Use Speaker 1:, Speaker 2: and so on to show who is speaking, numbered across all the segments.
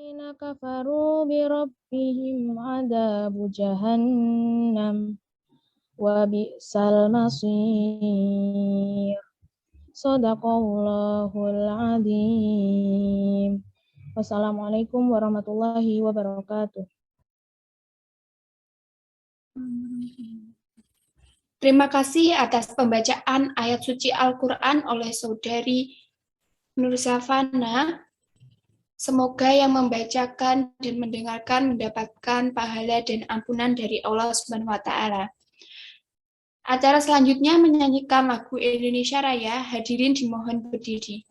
Speaker 1: Alladzina kafaru bi rabbihim adzabu jahannam wa bi'sal masir. Shadaqallahul adzim. Wassalamualaikum warahmatullahi wabarakatuh.
Speaker 2: Terima kasih atas pembacaan ayat suci Al-Quran oleh Saudari Nursafana. Semoga yang membacakan dan mendengarkan mendapatkan pahala dan ampunan dari Allah Subhanahu wa Ta'ala. Acara selanjutnya menyanyikan lagu Indonesia Raya. Hadirin dimohon berdiri.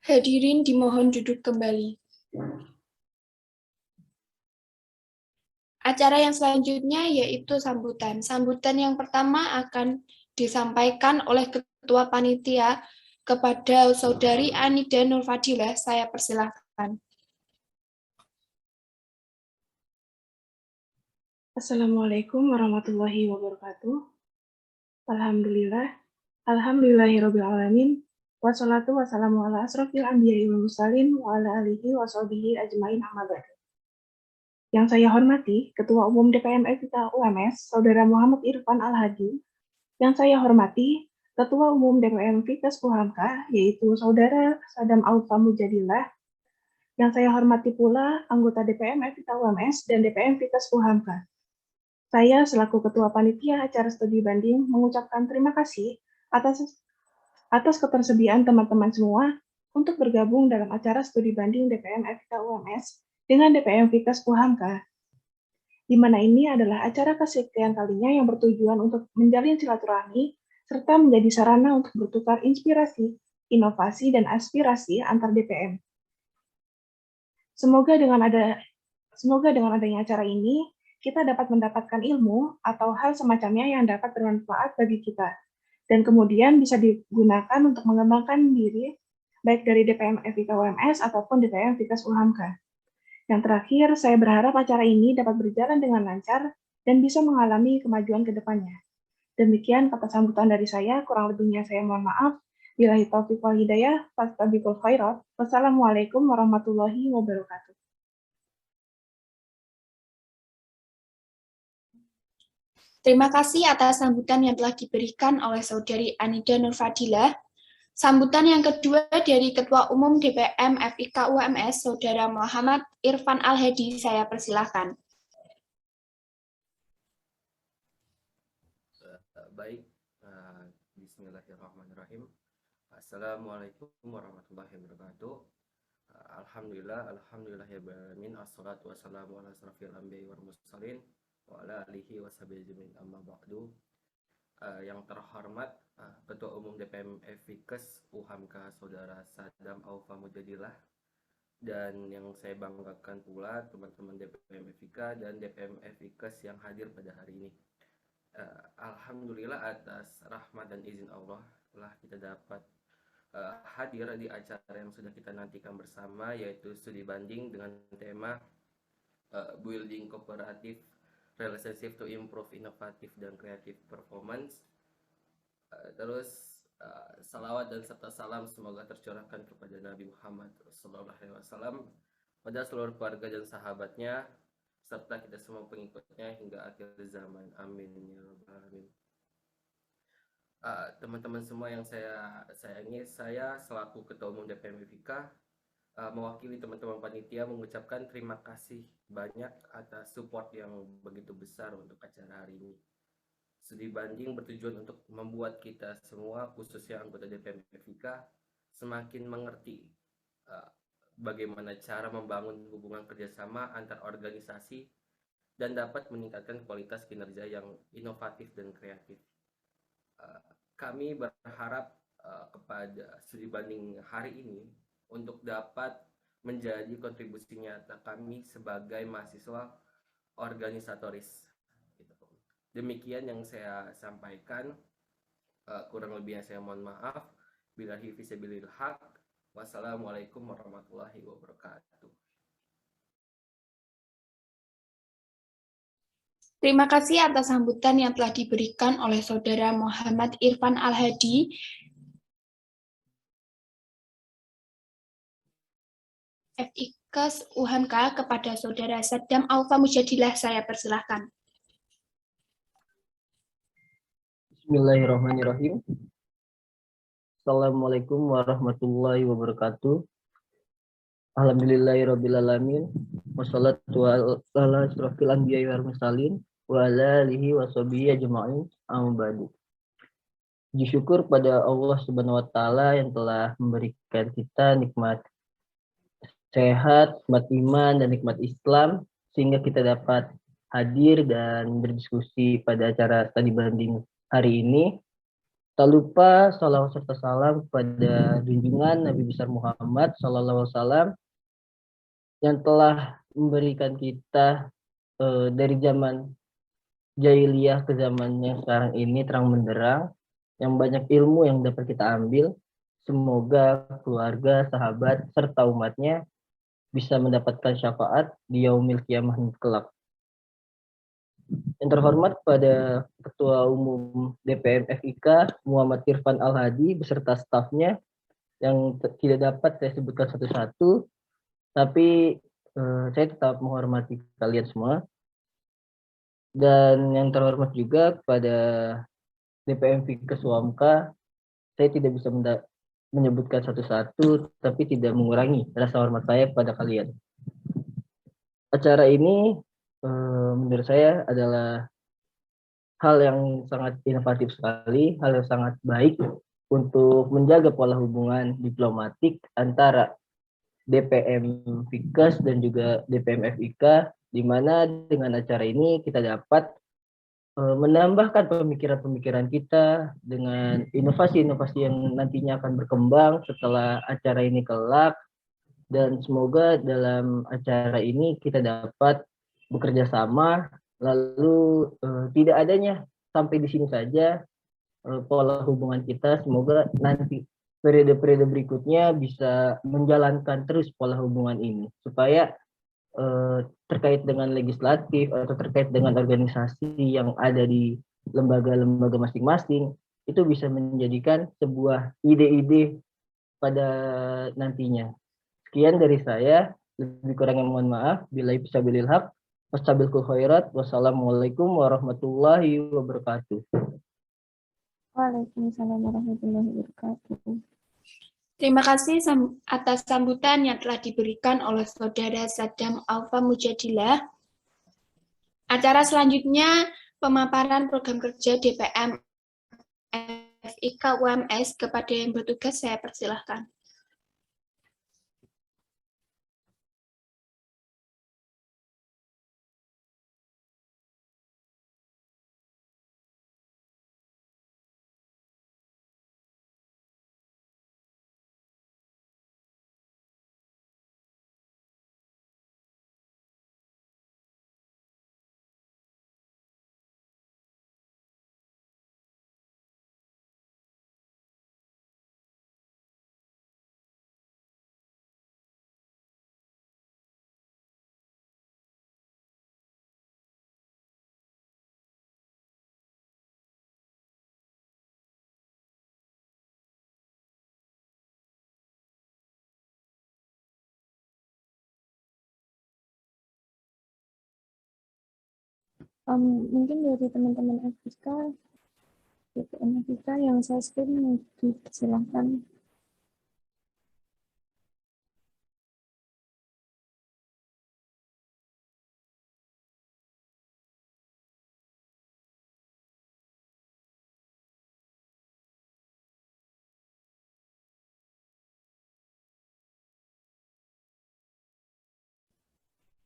Speaker 2: Hadirin dimohon duduk kembali. Acara yang selanjutnya yaitu sambutan. Sambutan yang pertama akan disampaikan oleh Ketua Panitia kepada Saudari Anida Nurfadilah. Saya persilahkan.
Speaker 3: Assalamualaikum warahmatullahi wabarakatuh. Alhamdulillahirabbil alamin. Wassalatu wassalamu ala asrofil anbiya'i wal mursalin wa ala alihi wa sahbihi ajmain amma ba'du. Yang saya hormati Ketua Umum DPM FIK UMS, Saudara Muhammad Irfan Al-Hadi. Yang saya hormati Ketua Umum DPM Fikas Puhamka, yaitu Saudara Sadam Aufa Mujadillah. Yang saya hormati pula anggota DPM FIK UMS dan DPM Fikas Puhamka. Saya selaku Ketua Panitia Acara Studi Banding mengucapkan terima kasih atas ketersediaan teman-teman semua untuk bergabung dalam acara studi banding DPM FIK UMS dengan DPM Fikas Puhamka, di mana ini adalah acara kesekian kalinya yang bertujuan untuk menjalin silaturahmi serta menjadi sarana untuk bertukar inspirasi, inovasi, dan aspirasi antar DPM. Semoga dengan adanya acara ini, kita dapat mendapatkan ilmu atau hal semacamnya yang dapat bermanfaat bagi kita, dan kemudian bisa digunakan untuk mengembangkan diri, baik dari DPM FIK UMS ataupun DPM Fikas Puhamka. Yang terakhir, saya berharap acara ini dapat berjalan dengan lancar dan bisa mengalami kemajuan ke depannya. Demikian kata sambutan dari saya, kurang lebihnya saya mohon maaf. Billahi taufiq wal hidayah, fastabiqul khairat. Wassalamualaikum warahmatullahi wabarakatuh.
Speaker 2: Terima kasih atas sambutan yang telah diberikan oleh Saudari Anida Nurfadilah. Sambutan yang kedua dari Ketua Umum DPM FIK UMS, Saudara Muhammad Irfan Al-Hadi, saya persilahkan.
Speaker 4: Baik, bismillahirrahmanirrahim. Assalamualaikum warahmatullahi wabarakatuh. Alhamdulillahirabbil assalatu wassalamu ala asrofil anbiya'i wal mursalin wa ala alihi washabihi ajmain amma ba'du. Yang terhormat Ketua Umum DPM FIKES UHAMKA Saudara Sadam Aufa Mujadilah, dan yang saya banggakan pula teman-teman DPM FIK dan DPM FIKES yang hadir pada hari ini. Alhamdulillah atas rahmat dan izin Allah telah kita dapat hadir di acara yang sudah kita nantikan bersama, yaitu studi banding dengan tema Building Cooperative Relationship to Improve Innovative dan Creative Performance. Salawat dan serta salam semoga tercurahkan kepada Nabi Muhammad SAW, pada seluruh keluarga dan sahabatnya, serta kita semua pengikutnya hingga akhir zaman. Amin ya rabbal alamin. Teman-teman semua yang saya sayangi, saya selaku Ketua Umum DPM FIK mewakili teman-teman panitia mengucapkan terima kasih banyak atas support yang begitu besar untuk acara hari ini. Studi banding bertujuan untuk membuat kita semua, khususnya anggota DPM FIK, semakin mengerti bagaimana cara membangun hubungan kerjasama antar organisasi dan dapat meningkatkan kualitas kinerja yang inovatif dan kreatif. Kami berharap kepada studi banding hari ini untuk dapat menjadi kontribusi nyata kami sebagai mahasiswa organisatoris. Demikian yang saya sampaikan. Kurang lebihnya saya mohon maaf. Billahi fisabilil haq. Wassalamualaikum warahmatullahi wabarakatuh.
Speaker 2: Terima kasih atas sambutan yang telah diberikan oleh Saudara Muhammad Irfan Al-Hadi, FIKES UHAMKA, kepada Saudara Sadam Aufa Mujadilah. Saya persilahkan.
Speaker 5: Bismillahirrahmanirrahim. Assalamualaikum warahmatullahi wabarakatuh. Alhamdulillahirabbil alamin. Wassalatu ala asrofil anbiya'i wal mursalin wa ala alihi washabihi ajmain. Amma ba'du. Puji syukur pada Allah Subhanahu wa taala yang telah memberikan kita nikmat sehat, nikmat iman dan nikmat Islam sehingga kita dapat hadir dan berdiskusi pada acara studi banding hari ini. Tak lupa salawat serta salam kepada junjungan Nabi besar Muhammad SAW yang telah memberikan kita dari zaman jahiliyah ke zaman yang sekarang ini terang benderang, yang banyak ilmu yang dapat kita ambil. Semoga keluarga, sahabat, serta umatnya bisa mendapatkan syafaat di yaumil kiamah kelak. Yang terhormat pada Ketua Umum DPM FIK Muhammad Irfan Al-Hadi beserta stafnya yang tidak dapat saya sebutkan satu-satu, tapi saya tetap menghormati kalian semua. Dan yang terhormat juga kepada DPM FIKES UHAMKA, saya tidak bisa menyebutkan satu-satu, tapi tidak mengurangi rasa hormat saya kepada kalian. Acara ini menurut saya adalah hal yang sangat inovatif sekali, hal yang sangat baik untuk menjaga pola hubungan diplomatik antara DPM FIKES dan juga DPM FIK, di mana dengan acara ini kita dapat menambahkan pemikiran-pemikiran kita dengan inovasi-inovasi yang nantinya akan berkembang setelah acara ini kelak, dan semoga dalam acara ini kita dapat bekerja sama, lalu tidak adanya sampai di sini saja pola hubungan kita. Semoga nanti periode-periode berikutnya bisa menjalankan terus pola hubungan ini, supaya terkait dengan legislatif atau terkait dengan organisasi yang ada di lembaga-lembaga masing-masing, itu bisa menjadikan sebuah ide-ide pada nantinya. Sekian dari saya, lebih kurangnya mohon maaf. Billahi fisabilil haq. Wastabiqul khairat. Wassalamualaikum warahmatullahi wabarakatuh.
Speaker 1: Waalaikumsalam warahmatullahi wabarakatuh.
Speaker 2: Terima kasih atas sambutan yang telah diberikan oleh Saudara Sadam Aufa Mujadilah. Acara selanjutnya, pemaparan program kerja DPM FIK UMS. Kepada yang bertugas, saya persilahkan.
Speaker 1: Mungkin dari teman-teman FIK, yang saya screen, silahkan.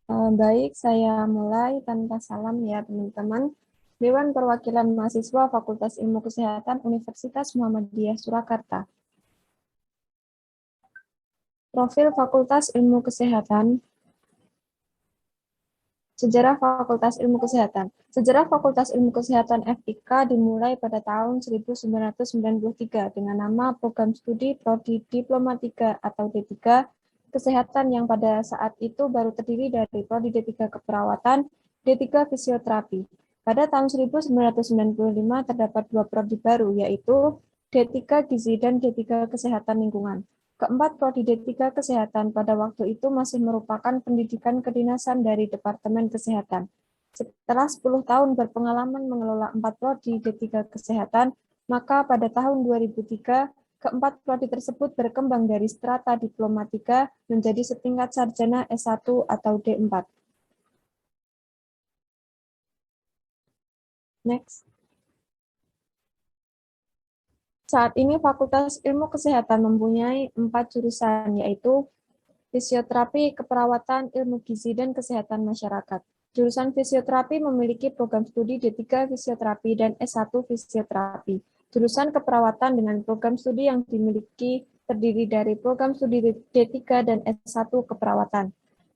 Speaker 1: Baik, saya mulai tanpa salam ya teman-teman. Dewan Perwakilan Mahasiswa Fakultas Ilmu Kesehatan Universitas Muhammadiyah Surakarta. Profil Fakultas Ilmu Kesehatan. Sejarah Fakultas Ilmu Kesehatan. Sejarah Fakultas Ilmu Kesehatan FIK dimulai pada tahun 1993 dengan nama Program Studi Prodi Diploma 3 atau D3 Kesehatan yang pada saat itu baru terdiri dari Prodi D3 Keperawatan, D3 Fisioterapi. Pada tahun 1995 terdapat dua prodi baru, yaitu D3 Gizi dan D3 Kesehatan Lingkungan. Keempat, Prodi D3 Kesehatan pada waktu itu masih merupakan pendidikan kedinasan dari Departemen Kesehatan. Setelah 10 tahun berpengalaman mengelola 4 Prodi D3 Kesehatan, maka pada tahun 2003, keempat prodi tersebut berkembang dari strata diploma 3 menjadi setingkat sarjana S1 atau D4. Next. Saat ini Fakultas Ilmu Kesehatan mempunyai 4 jurusan, yaitu Fisioterapi, Keperawatan, Ilmu Gizi, dan Kesehatan Masyarakat. Jurusan Fisioterapi memiliki program studi D3 Fisioterapi dan S1 Fisioterapi. Jurusan Keperawatan dengan program studi yang dimiliki terdiri dari program studi D3 dan S1 Keperawatan.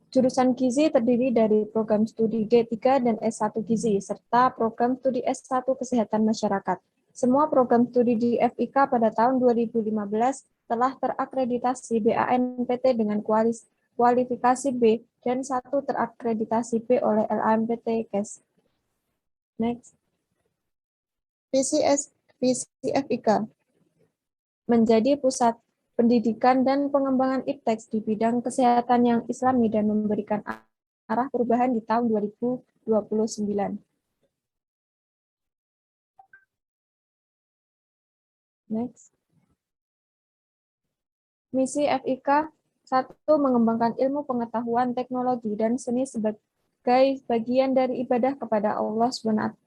Speaker 1: Jurusan Gizi terdiri dari program studi D3 dan S1 Gizi, serta program studi S1 Kesehatan Masyarakat. Semua program studi di FIK pada tahun 2015 telah terakreditasi BANPT dengan kualifikasi B dan satu terakreditasi B oleh LAMPT KES. Next. Visi FIK menjadi pusat pendidikan dan pengembangan IPTEX di bidang kesehatan yang islami dan memberikan arah perubahan di tahun 2029. Next. Misi FIK 1. Mengembangkan ilmu pengetahuan, teknologi, dan seni sebagai bagian dari ibadah kepada Allah SWT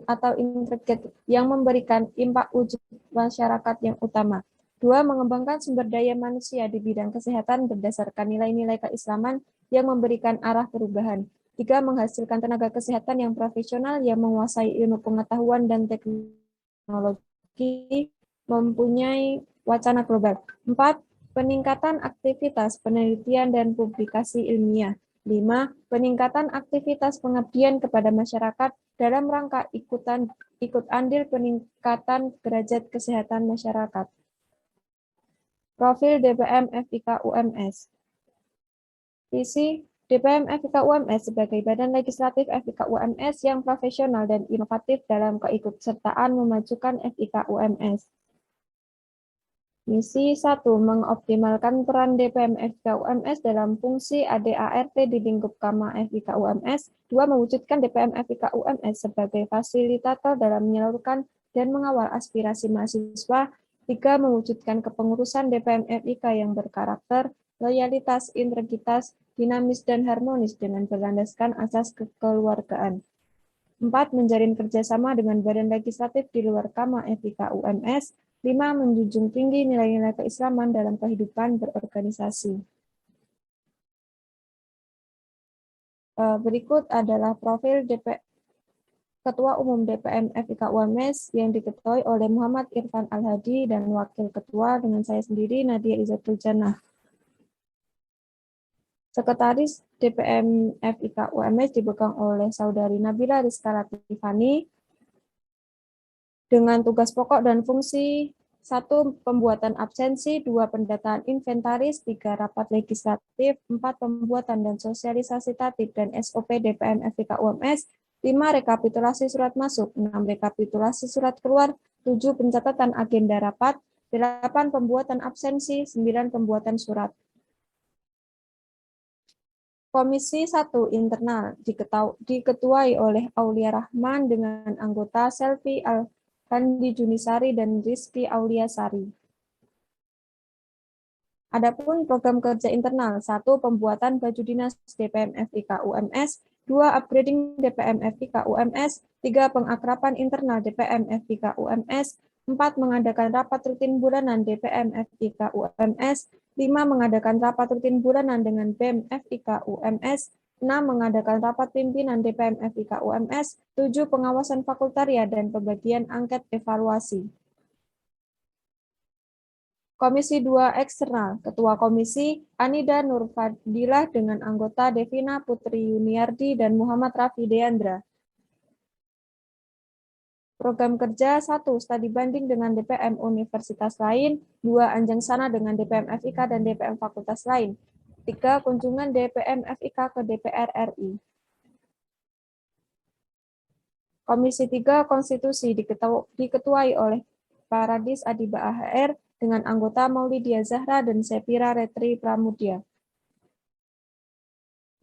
Speaker 1: atau integrated yang memberikan impak wujud masyarakat yang utama. 2. Mengembangkan sumber daya manusia di bidang kesehatan berdasarkan nilai-nilai keislaman yang memberikan arah perubahan. 3. Menghasilkan tenaga kesehatan yang profesional yang menguasai ilmu pengetahuan dan teknologi mempunyai wacana global. 4. Peningkatan aktivitas penelitian dan publikasi ilmiah. 5. Peningkatan aktivitas pengabdian kepada masyarakat dalam rangka ikut andil peningkatan derajat kesehatan masyarakat. Profil DPM FIK UMS. Visi DPM FIK UMS sebagai badan legislatif FIK UMS yang profesional dan inovatif dalam keikutsertaan memajukan FIK UMS. Misi 1. Mengoptimalkan peran DPM FIK UMS dalam fungsi ADART di lingkup Kama FIK UMS. 2. Mewujudkan DPM FIK UMS sebagai fasilitator dalam menyalurkan dan mengawal aspirasi mahasiswa. 3. Mewujudkan kepengurusan DPM FIK yang berkarakter, loyalitas, integritas, dinamis, dan harmonis dengan berlandaskan asas kekeluargaan. 4. Menjalin kerjasama dengan badan legislatif di luar Kama FIK UMS. 5. Menjunjung tinggi nilai-nilai keislaman dalam kehidupan berorganisasi. Berikut adalah profil Ketua Umum DPM FIK UMS yang diketuai oleh Muhammad Irfan Al-Hadi dan Wakil Ketua dengan saya sendiri, Nadia Izzatul Jannah. Sekretaris DPM FIK UMS dipegang oleh Saudari Nabila Rizka Latifani dengan tugas pokok dan fungsi 1. Pembuatan absensi, 2. Pendataan inventaris, 3. Rapat legislatif, 4. Pembuatan dan sosialisasi tatib dan SOP DPM FIK UMS, 5. Rekapitulasi surat masuk, 6. Rekapitulasi surat keluar, 7. Pencatatan agenda rapat, 8. Pembuatan absensi, 9. Pembuatan surat. Komisi 1 Internal diketuai oleh Aulia Rahman dengan anggota Selvi Alhandi Junisari dan Rizky Auliasari. Adapun program kerja internal, 1. Pembuatan baju dinas DPM FIK UMS, 2. Upgrading DPM FIK UMS, 3. Pengakraban internal DPM FIK UMS, 4. Mengadakan rapat rutin bulanan DPM FIK UMS, 5. Mengadakan rapat rutin bulanan dengan BEM FIK UMS, 6. Mengadakan rapat pimpinan DPM FIK UMS, 7. Pengawasan fakultaria dan pembagian angket evaluasi. Komisi 2 Eksternal, Ketua Komisi Anida Nurfadilah dengan anggota Devina Putri Yuniardi dan Muhammad Rafi Deandra. Program kerja 1. Studi banding dengan DPM Universitas lain, 2. Anjangsana dengan DPM FIK dan DPM Fakultas lain, 3. Kunjungan DPM FIK ke DPR RI. Komisi 3 Konstitusi diketuai oleh Paradis Adiba AHR dengan anggota Maulidia Zahra dan Sepira Retri Pramudia.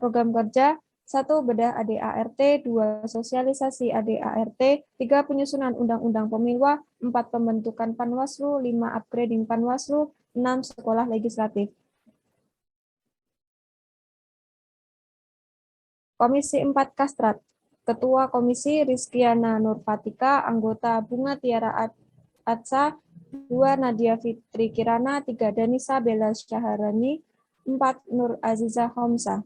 Speaker 1: Program kerja 1. Bedah ADART, 2. Sosialisasi ADART, 3. Penyusunan Undang-Undang Pemilu, 4. Pembentukan Panwaslu, 5. Upgrading Panwaslu, 6. Sekolah Legislatif. Komisi 4 Kastrat, Ketua Komisi Rizkyana Nurfatika, anggota Bunga Tiara Atsa, 2. Nadia Fitri Kirana, 3. Danisa Bella Syaharani, 4. Nur Aziza Homsa.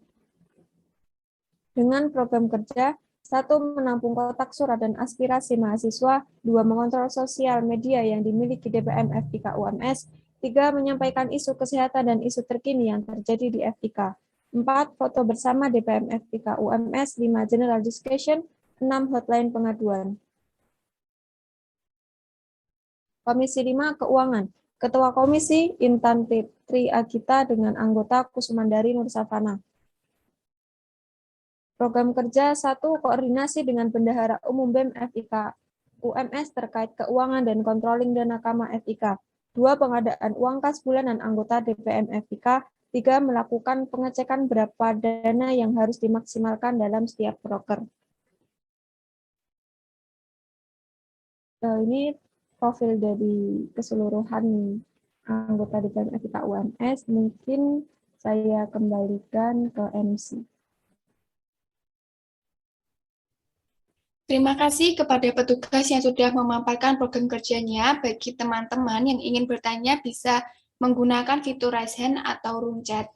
Speaker 1: Dengan program kerja, 1. Menampung kotak surat dan aspirasi mahasiswa, 2. Mengontrol sosial media yang dimiliki DPM FIK UMS, 3. Menyampaikan isu kesehatan dan isu terkini yang terjadi di FIK, 4. Foto bersama DPM FIK UMS, 5. General discussion, 6. Hotline pengaduan. Komisi 5 Keuangan, Ketua Komisi Intan Fitri Agita dengan anggota Kusumandari Nursafana. Program kerja 1. Koordinasi dengan Bendahara Umum BEM FIK UMS terkait keuangan dan controlling dana Kama FIK. 2. Pengadaan uang kas bulanan anggota DPM FIK. 3. Melakukan pengecekan berapa dana yang harus dimaksimalkan dalam setiap proker. Ini profil dari keseluruhan anggota DPM FIK UMS. Mungkin saya kembalikan ke MC.
Speaker 2: Terima kasih kepada petugas yang sudah memaparkan program kerjanya. Bagi teman-teman yang ingin bertanya bisa menggunakan fitur raise hand atau room chat.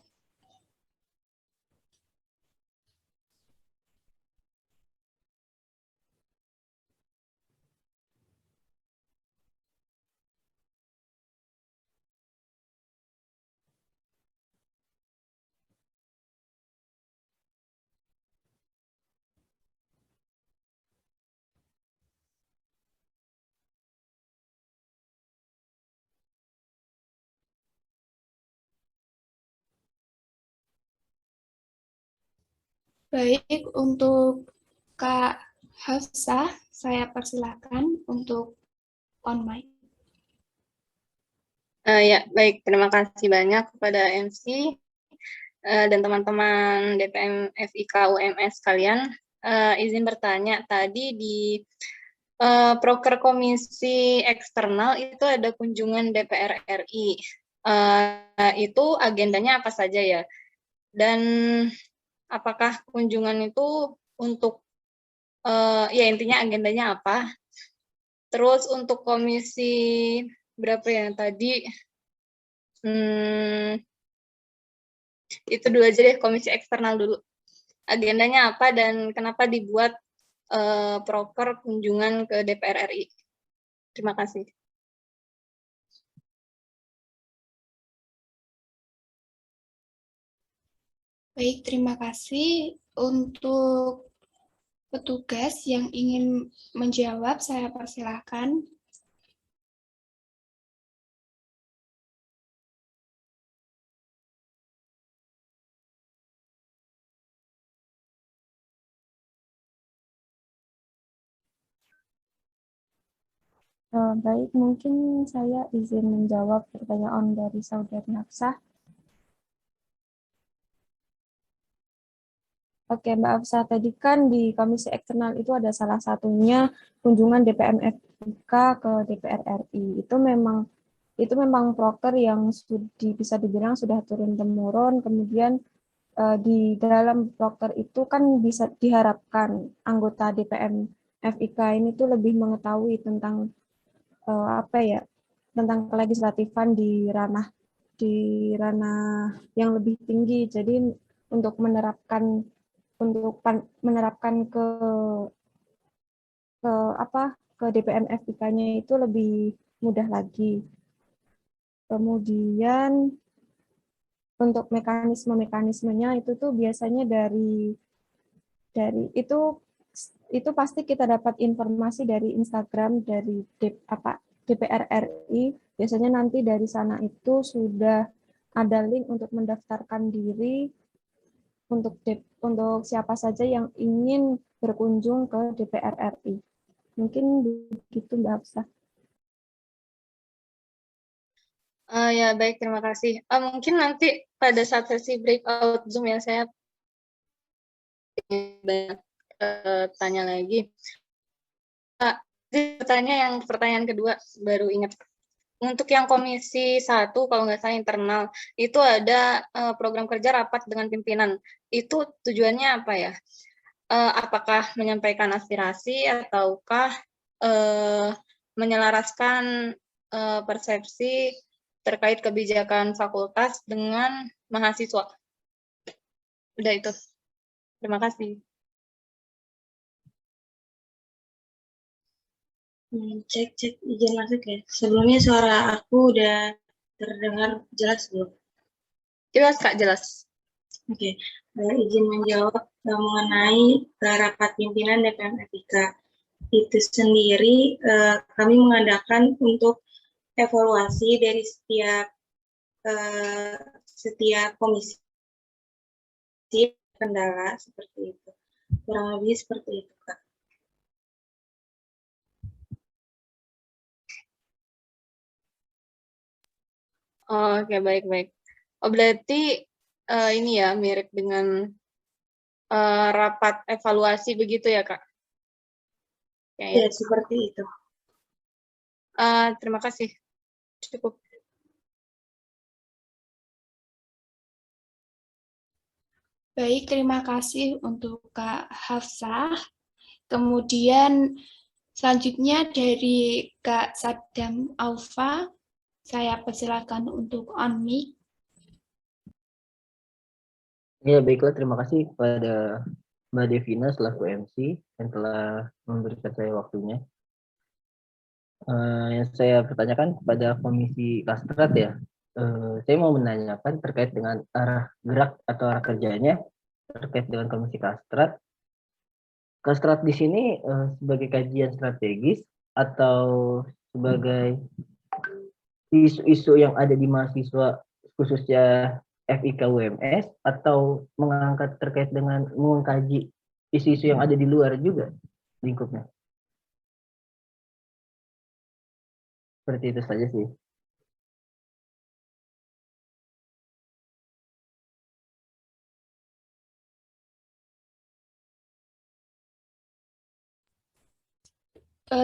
Speaker 2: Baik, untuk Kak Hafsah, saya persilakan untuk on mic.
Speaker 6: Ya, baik. Terima kasih banyak kepada MC dan teman-teman DPM FIK UMS kalian. Izin bertanya, tadi di proker komisi eksternal itu ada kunjungan DPR RI. Itu agendanya apa saja ya? Dan apakah kunjungan itu untuk, ya intinya agendanya apa? Terus untuk komisi berapa ya tadi? Itu dulu aja deh, komisi eksternal dulu. Agendanya apa dan kenapa dibuat proker kunjungan ke DPR RI? Terima kasih.
Speaker 2: Baik, terima kasih. Untuk petugas yang ingin menjawab, saya persilahkan.
Speaker 1: Baik, mungkin saya izin menjawab pertanyaan dari Saudari Hafsah. Oke, Mbak Afsa, tadi kan di Komisi Eksternal itu ada salah satunya kunjungan DPM FIK ke DPR RI. Itu memang proker yang bisa dibilang sudah turun-temurun. Kemudian di dalam proker itu kan bisa diharapkan anggota DPM FIK ini tuh lebih mengetahui tentang apa ya, tentang kelegislatifan di ranah yang lebih tinggi. Jadi untuk menerapkan ke apa ke DPM FIK-nya itu lebih mudah lagi. Kemudian untuk mekanismenya itu tuh biasanya dari itu pasti kita dapat informasi dari Instagram dari DPR RI. Biasanya nanti dari sana itu sudah ada link untuk mendaftarkan diri untuk siapa saja yang ingin berkunjung ke DPR RI. Mungkin begitu Mbak Hafsah.
Speaker 6: Ya, baik, terima kasih. Mungkin nanti pada saat sesi breakout Zoom ya, saya banyak tanya lagi. Pertanyaan kedua, baru ingat. Untuk yang Komisi 1, kalau nggak salah internal, itu ada program kerja rapat dengan pimpinan. Itu tujuannya apa ya? Apakah menyampaikan aspirasi ataukah menyelaraskan persepsi terkait kebijakan fakultas dengan mahasiswa? Udah itu. Terima kasih.
Speaker 7: Cek izin masuk ya. Sebelumnya suara aku udah terdengar jelas belum?
Speaker 6: Jelas Kak, jelas.
Speaker 7: Oke. Izin menjawab mengenai rapat pimpinan DPM FIK. Itu sendiri kami mengadakan untuk evaluasi dari setiap komisi kendala seperti itu. Kurang lebih seperti itu, Kak.
Speaker 6: Oke, baik-baik. Berarti ini ya mirip dengan rapat evaluasi begitu ya, Kak?
Speaker 7: Ya, seperti itu.
Speaker 6: Terima kasih. Cukup.
Speaker 2: Baik, terima kasih untuk Kak Hafsah. Kemudian selanjutnya dari Kak Sadam Alfa, saya persilakan untuk on mic.
Speaker 5: Ya, baiklah, terima kasih kepada Mbak Devina selaku MC yang telah memberikan saya waktunya. Yang saya pertanyakan kepada Komisi Kastrat ya, saya mau menanyakan terkait dengan arah gerak atau arah kerjanya terkait dengan Komisi Kastrat. Kastrat di sini sebagai kajian strategis atau sebagai isu-isu yang ada di mahasiswa khususnya FIK UMS atau mengangkat terkait dengan mengkaji isu-isu yang ada di luar juga lingkupnya. Seperti itu saja sih.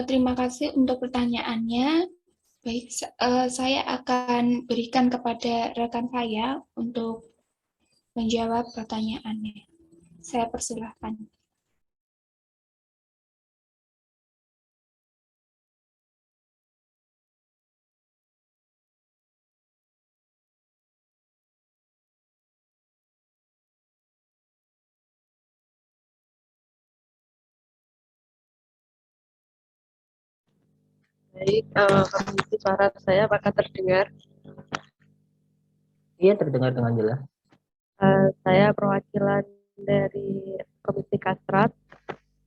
Speaker 2: Terima kasih untuk pertanyaannya. Baik, saya akan berikan kepada rekan saya untuk menjawab pertanyaannya. Saya persilahkan.
Speaker 8: Baik, Komisi suara saya apakah terdengar?
Speaker 5: Iya, terdengar dengan jelas.
Speaker 8: Saya perwakilan dari Komisi Kastrat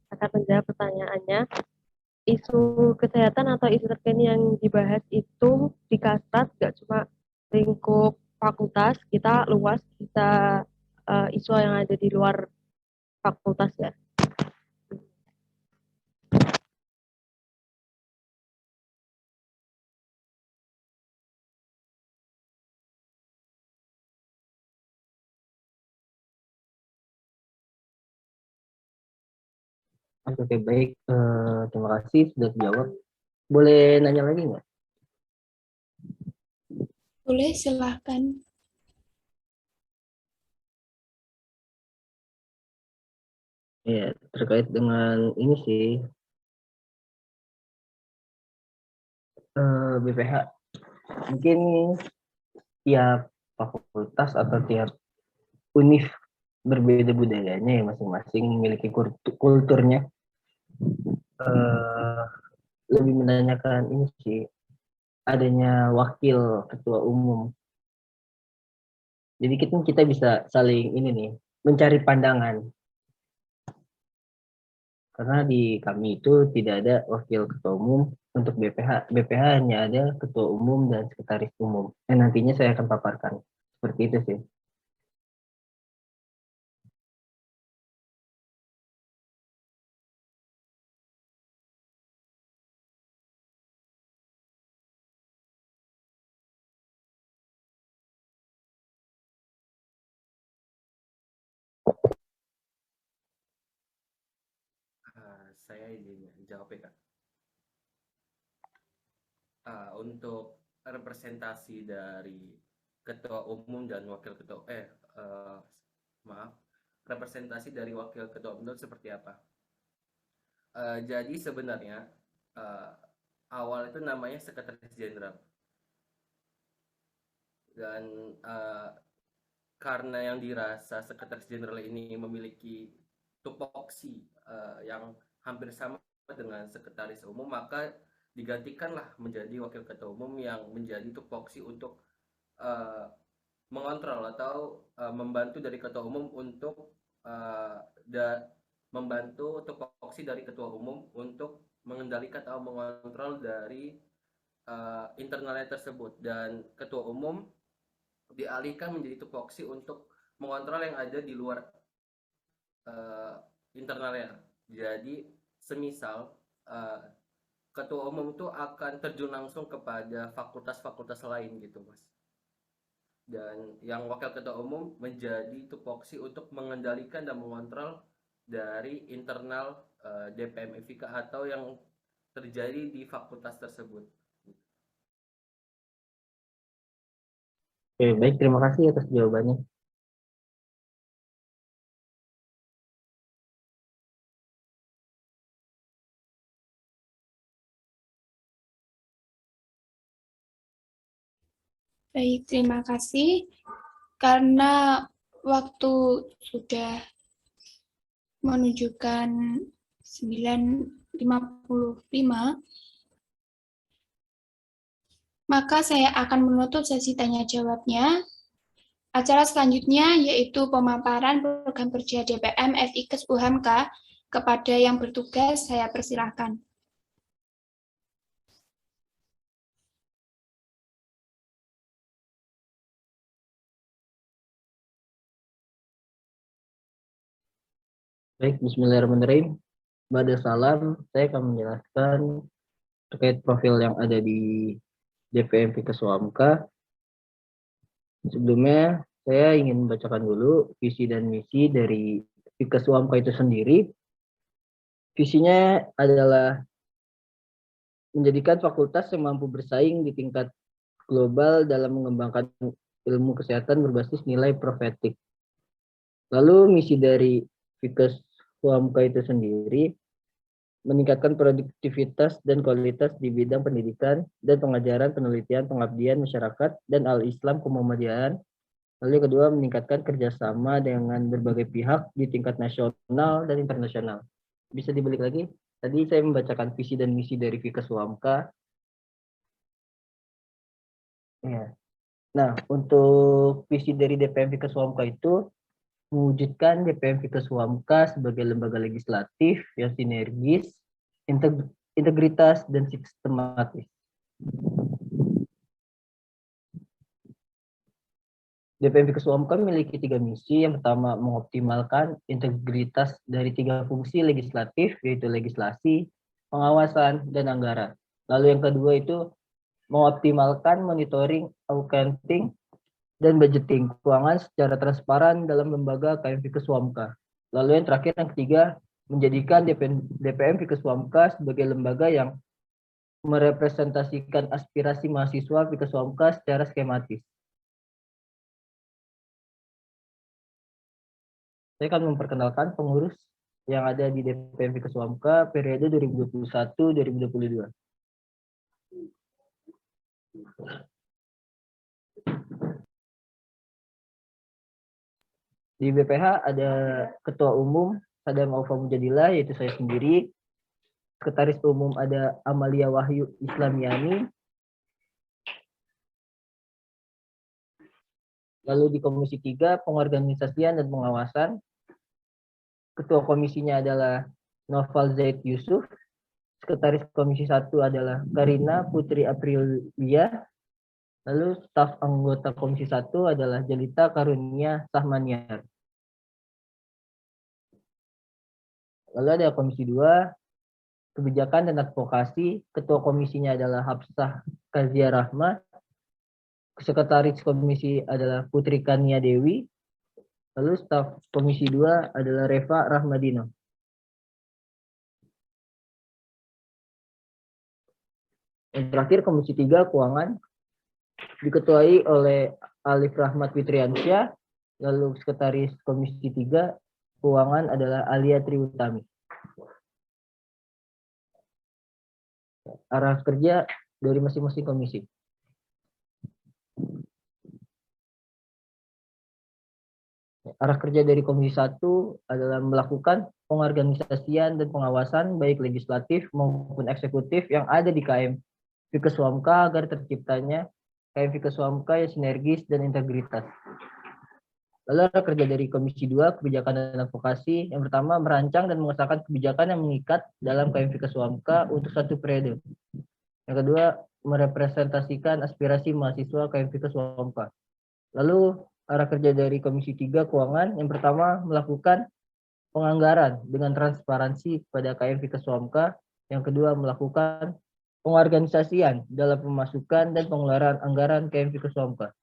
Speaker 8: akan menjawab pertanyaannya. Isu kesehatan atau isu terkini yang dibahas itu di Kastrat nggak cuma lingkup fakultas, kita luas bisa isu yang ada di luar fakultas ya.
Speaker 5: Oke, baik. Terima kasih sudah dijawab. Boleh nanya lagi nggak?
Speaker 2: Boleh, silahkan.
Speaker 5: Ya, terkait dengan ini sih, BPH. Mungkin tiap fakultas atau tiap univ berbeda budayanya ya, masing-masing memiliki kulturnya. Eh, Lebih menanyakan ini sih, adanya wakil ketua umum. Jadi kita bisa saling ini nih, mencari pandangan. Karena di kami itu tidak ada wakil ketua umum untuk BPH. BPH hanya ada ketua umum dan sekretaris umum. Nantinya saya akan paparkan. Seperti itu sih.
Speaker 4: Saya izin jawab ya, Kak. Untuk representasi dari ketua umum dan wakil ketua maaf, representasi dari wakil ketua umum seperti apa? Jadi sebenarnya awal itu namanya sekretaris jenderal, dan karena yang dirasa sekretaris jenderal ini memiliki tupoksi yang hampir sama dengan sekretaris umum, maka digantikanlah menjadi wakil ketua umum yang menjadi tupoksi untuk mengontrol atau membantu dari ketua umum untuk membantu tupoksi dari ketua umum untuk mengendalikan atau mengontrol dari internalnya tersebut, dan ketua umum dialihkan menjadi tupoksi untuk mengontrol yang ada di luar internalnya. Jadi semisal ketua umum itu akan terjun langsung kepada fakultas-fakultas lain gitu, Mas. Dan yang wakil ketua umum menjadi tupoksi untuk mengendalikan dan mengontrol dari internal DPM FIK atau yang terjadi di fakultas tersebut.
Speaker 5: Oke, baik. Terima kasih atas jawabannya.
Speaker 2: Baik, terima kasih. Karena waktu sudah menunjukkan 9.55, maka saya akan menutup sesi tanya jawabnya. Acara selanjutnya yaitu pemaparan program kerja DPM FIKes UHMK. Kepada yang bertugas, saya persilahkan.
Speaker 5: Baik, bismillahirrahmanirrahim. Ba'da salam, saya akan menjelaskan terkait profil yang ada di DPM FIKes UHMK. Sebelumnya, saya ingin membacakan dulu visi dan misi dari FIKes UHMK itu sendiri. Visinya adalah menjadikan fakultas yang mampu bersaing di tingkat global dalam mengembangkan ilmu kesehatan berbasis nilai profetik. Lalu misi dari FIKes UHMK itu sendiri meningkatkan produktivitas dan kualitas di bidang pendidikan dan pengajaran, penelitian, pengabdian masyarakat, dan al-Islam kemuhammadiyaan. Lalu yang kedua, meningkatkan kerjasama dengan berbagai pihak di tingkat nasional dan internasional. Bisa dibalik lagi? Tadi saya membacakan visi dan misi dari FIKes UHMK. Ya. Nah, untuk visi dari DPM FIKes UHMK itu mewujudkan DPM FIKes UHMK sebagai lembaga legislatif yang sinergis, integritas, dan sistematis. DPM FIKes UHMK memiliki 3 misi. Yang pertama, mengoptimalkan integritas dari 3 fungsi legislatif, yaitu legislasi, pengawasan, dan anggaran. Lalu yang kedua itu mengoptimalkan monitoring, accounting, dan budgeting keuangan secara transparan dalam lembaga KM FIKes UHMK. Lalu yang terakhir, yang ketiga, menjadikan DPM Fikeswamka sebagai lembaga yang merepresentasikan aspirasi mahasiswa Fikeswamka secara skematis. Saya akan memperkenalkan pengurus yang ada di DPM Fikeswamka periode 2021-2022. Di BPH ada Ketua Umum Sadam Aufa Mujadillah, yaitu saya sendiri. Sekretaris Umum ada Amalia Wahyu Islamiani. Lalu di Komisi 3, Pengorganisasian dan Pengawasan. Ketua komisinya adalah Noval Zaid Yusuf. Sekretaris Komisi 1 adalah Karina Putri Aprilia. Lalu staf anggota Komisi 1 adalah Jelita Karunia Sahmaniar. Lalu ada Komisi 2, Kebijakan dan Advokasi. Ketua komisinya adalah Hafsah Kazia Rahma. Sekretaris komisi adalah Putri Kania Dewi. Lalu staf Komisi 2 adalah Reva Rahmadino. Yang terakhir Komisi 3 Keuangan diketuai oleh Alif Rahmat Fitriansyah. Lalu Sekretaris Komisi 3 Keuangan adalah Alia Triutami. Arah kerja dari masing-masing komisi. Arah kerja dari Komisi 1 adalah melakukan pengorganisasian dan pengawasan baik legislatif maupun eksekutif yang ada di KM Fikeswamka agar terciptanya KM Fikeswamka yang sinergis dan integritas. Lalu arah kerja dari Komisi 2 Kebijakan dan Advokasi. Yang pertama, merancang dan mengesahkan kebijakan yang mengikat dalam KM Fikeswamka untuk satu periode. Yang kedua, merepresentasikan aspirasi mahasiswa KM Fikeswamka. Lalu arah kerja dari Komisi 3 Keuangan. Yang pertama, melakukan penganggaran dengan transparansi pada KM Fikeswamka. Yang kedua, melakukan pengorganisasian dalam pemasukan dan pengeluaran anggaran KM Fikeswamka.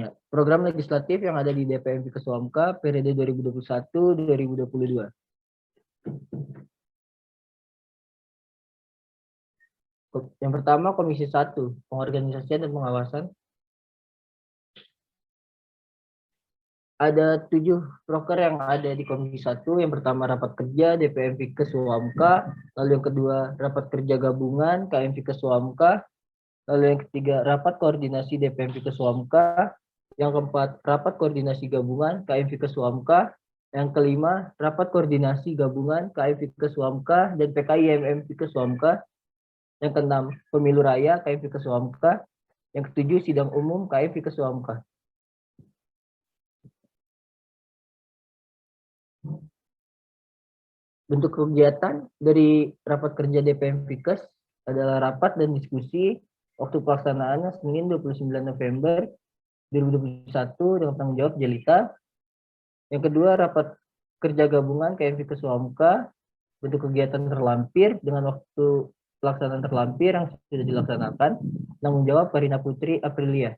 Speaker 5: Ya, program legislatif yang ada di DPM Fikeswamka periode 2021-2022. Yang pertama, Komisi 1, Pengorganisasian dan Pengawasan. Ada 7 proker yang ada di Komisi 1. Yang pertama, rapat kerja DPM Fikeswamka. Lalu yang kedua, rapat kerja gabungan KM Fikeswamka. Lalu yang ketiga, rapat koordinasi DPM Fikeswamka. Yang keempat, rapat koordinasi gabungan KM Fikeswamka. Yang kelima, rapat koordinasi gabungan KM Fikeswamka dan PKIMM Fikeswamka. Yang keenam, pemilu raya KM Fikeswamka. Yang ketujuh, sidang umum KM Fikeswamka. Bentuk kegiatan dari rapat kerja DPM Fikes adalah rapat dan diskusi. Waktu pelaksanaannya Senin 29 November 2021 dengan tanggung jawab Jelita. Yang kedua, rapat kerja gabungan KM Fikeswamka. Bentuk kegiatan terlampir dengan waktu pelaksanaan terlampir yang sudah dilaksanakan. Tanggung jawab Karina Putri Aprilia.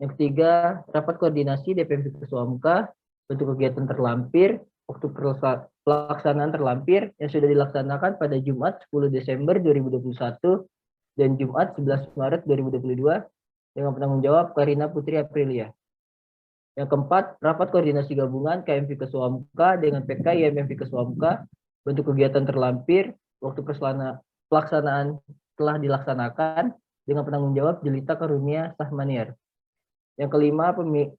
Speaker 5: Yang ketiga, rapat koordinasi DPM Fikeswamka. Bentuk kegiatan terlampir, waktu pelaksanaan terlampir yang sudah dilaksanakan pada Jumat 10 Desember 2021 dan Jumat 11 Maret 2022 dengan penanggung jawab Karina Putri Aprilia. Yang keempat, rapat koordinasi gabungan KM Fikeswamka dengan PKIMM Fikeswamka. Bentuk kegiatan terlampir, waktu pelaksanaan telah dilaksanakan dengan penanggung jawab Jelita Karunia Sahmaniar. Yang kelima,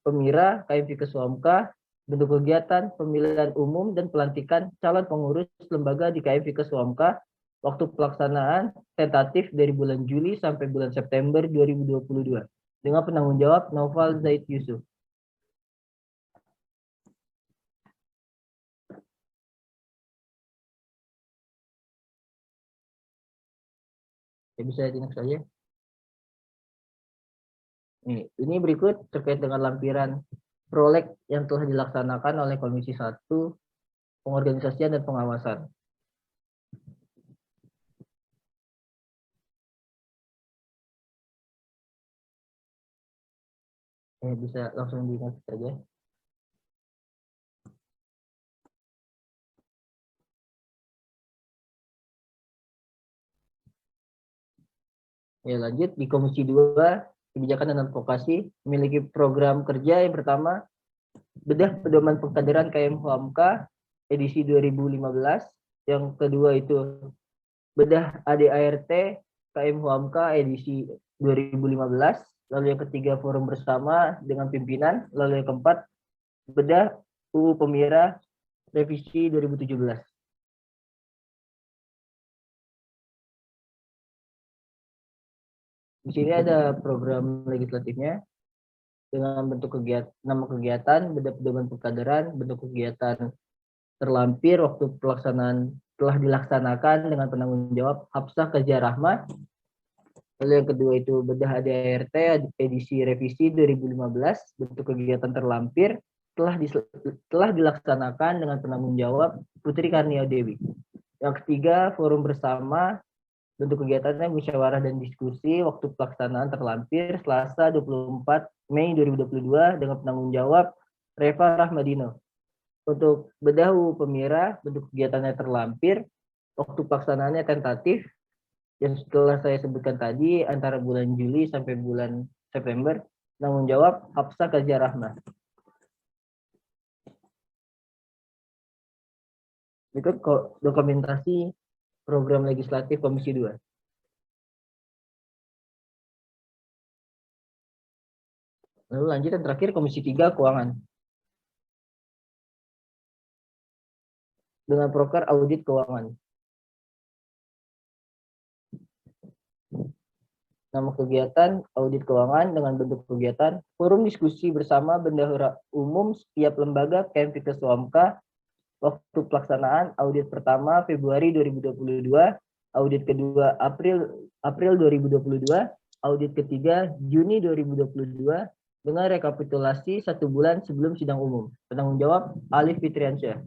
Speaker 5: Pemira KM Fikeswamka. Bentuk kegiatan pemilihan umum dan pelantikan calon pengurus lembaga di KM Fikeswamka. Waktu pelaksanaan tentatif dari bulan Juli sampai bulan September 2022 dengan penanggung jawab Noval Zaid Yusuf. Ya, bisa next saja. Ini berikut terkait dengan lampiran proleg yang telah dilaksanakan oleh Komisi 1 Pengorganisasian dan Pengawasan. Bisa langsung diingat saja. Ya, lanjut di Komisi 2 Kebijakan dan Advokasi memiliki program kerja yang pertama, bedah pedoman pengkaderan KM Huamka edisi 2015. Yang kedua itu bedah ADART KM Huamka edisi 2015. Lalu yang ketiga forum bersama dengan pimpinan. Lalu yang keempat bedah UU Pemira revisi 2017. Di sini ada program legislatifnya dengan bentuk kegiatan, nama kegiatan, bedah pedoman pengkaderan, bentuk kegiatan terlampir waktu pelaksanaan telah dilaksanakan dengan penanggung jawab Hafsah Kazia Rahma. Lalu yang kedua itu bedah ADART edisi revisi 2015, bentuk kegiatan terlampir telah dilaksanakan dengan penanggung jawab Putri Karnia Dewi. Yang ketiga forum bersama, bentuk kegiatannya musyawarah dan diskusi waktu pelaksanaan terlampir Selasa 24 Mei 2022 dengan penanggung jawab Reva Rahmadino. Untuk bedah UU Pemira, bentuk kegiatannya terlampir, waktu pelaksanaannya tentatif, yang setelah saya sebutkan tadi antara bulan Juli sampai bulan September, penanggung jawab Hafsah Kazia Rahma. Berikut dokumentasi program legislatif Komisi 2. Lalu lanjut yang terakhir Komisi 3 Keuangan. Dengan proker audit keuangan. Nama kegiatan audit keuangan dengan bentuk kegiatan forum diskusi bersama bendahara umum setiap lembaga KM Huamka waktu pelaksanaan audit pertama Februari 2022, audit kedua April 2022, audit ketiga Juni 2022 dengan rekapitulasi 1 bulan sebelum sidang umum. Penanggung jawab Alif Fitriansyah.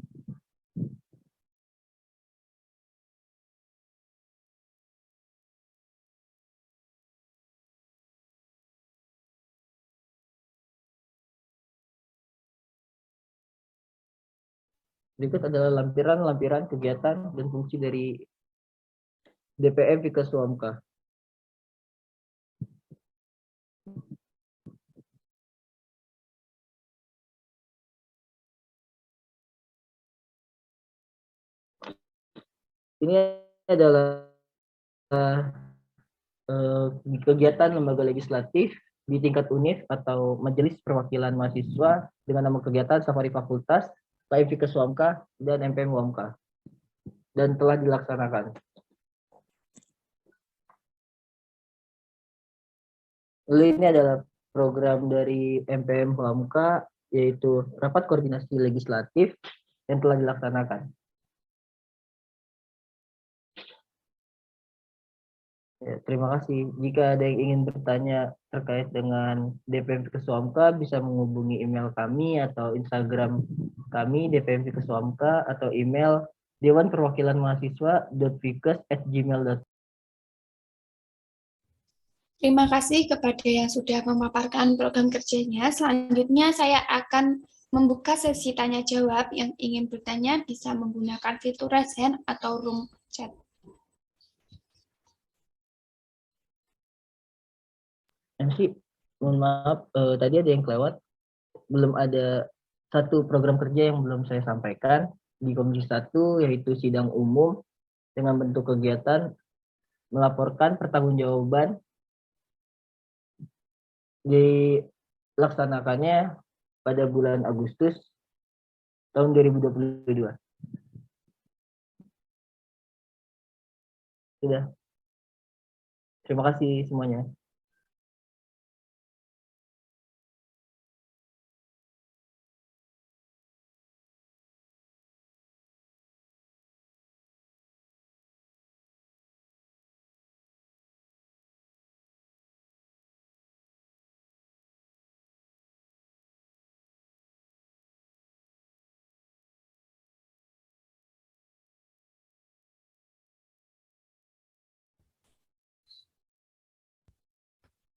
Speaker 5: Berikut adalah lampiran kegiatan dan fungsi dari DPM Fikes Huamka. Ini adalah kegiatan lembaga legislatif di tingkat UNIF atau Majelis Perwakilan Mahasiswa dengan nama kegiatan Safari Fakultas, KM Fikes Huamka, dan MPM Huamka, dan telah dilaksanakan. Lalu ini adalah program dari MPM Huamka, yaitu Rapat Koordinasi Legislatif yang telah dilaksanakan. Ya, terima kasih. Jika ada yang ingin bertanya terkait dengan DPM Fikes Huamka, bisa menghubungi email kami atau Instagram kami DPM Fikes Huamka atau email dewanperwakilanmahasiswa.fikes@gmail.com.
Speaker 2: Terima kasih kepada yang sudah memaparkan program kerjanya. Selanjutnya saya akan membuka sesi tanya jawab. Yang ingin bertanya bisa menggunakan fitur raise hand atau room chat.
Speaker 5: MC, mohon maaf, tadi ada yang kelewat. Belum ada satu program kerja yang belum saya sampaikan di Komisi 1, yaitu sidang umum dengan bentuk kegiatan melaporkan pertanggungjawaban dilaksanakannya pada bulan Agustus tahun 2022. Sudah. Terima kasih semuanya.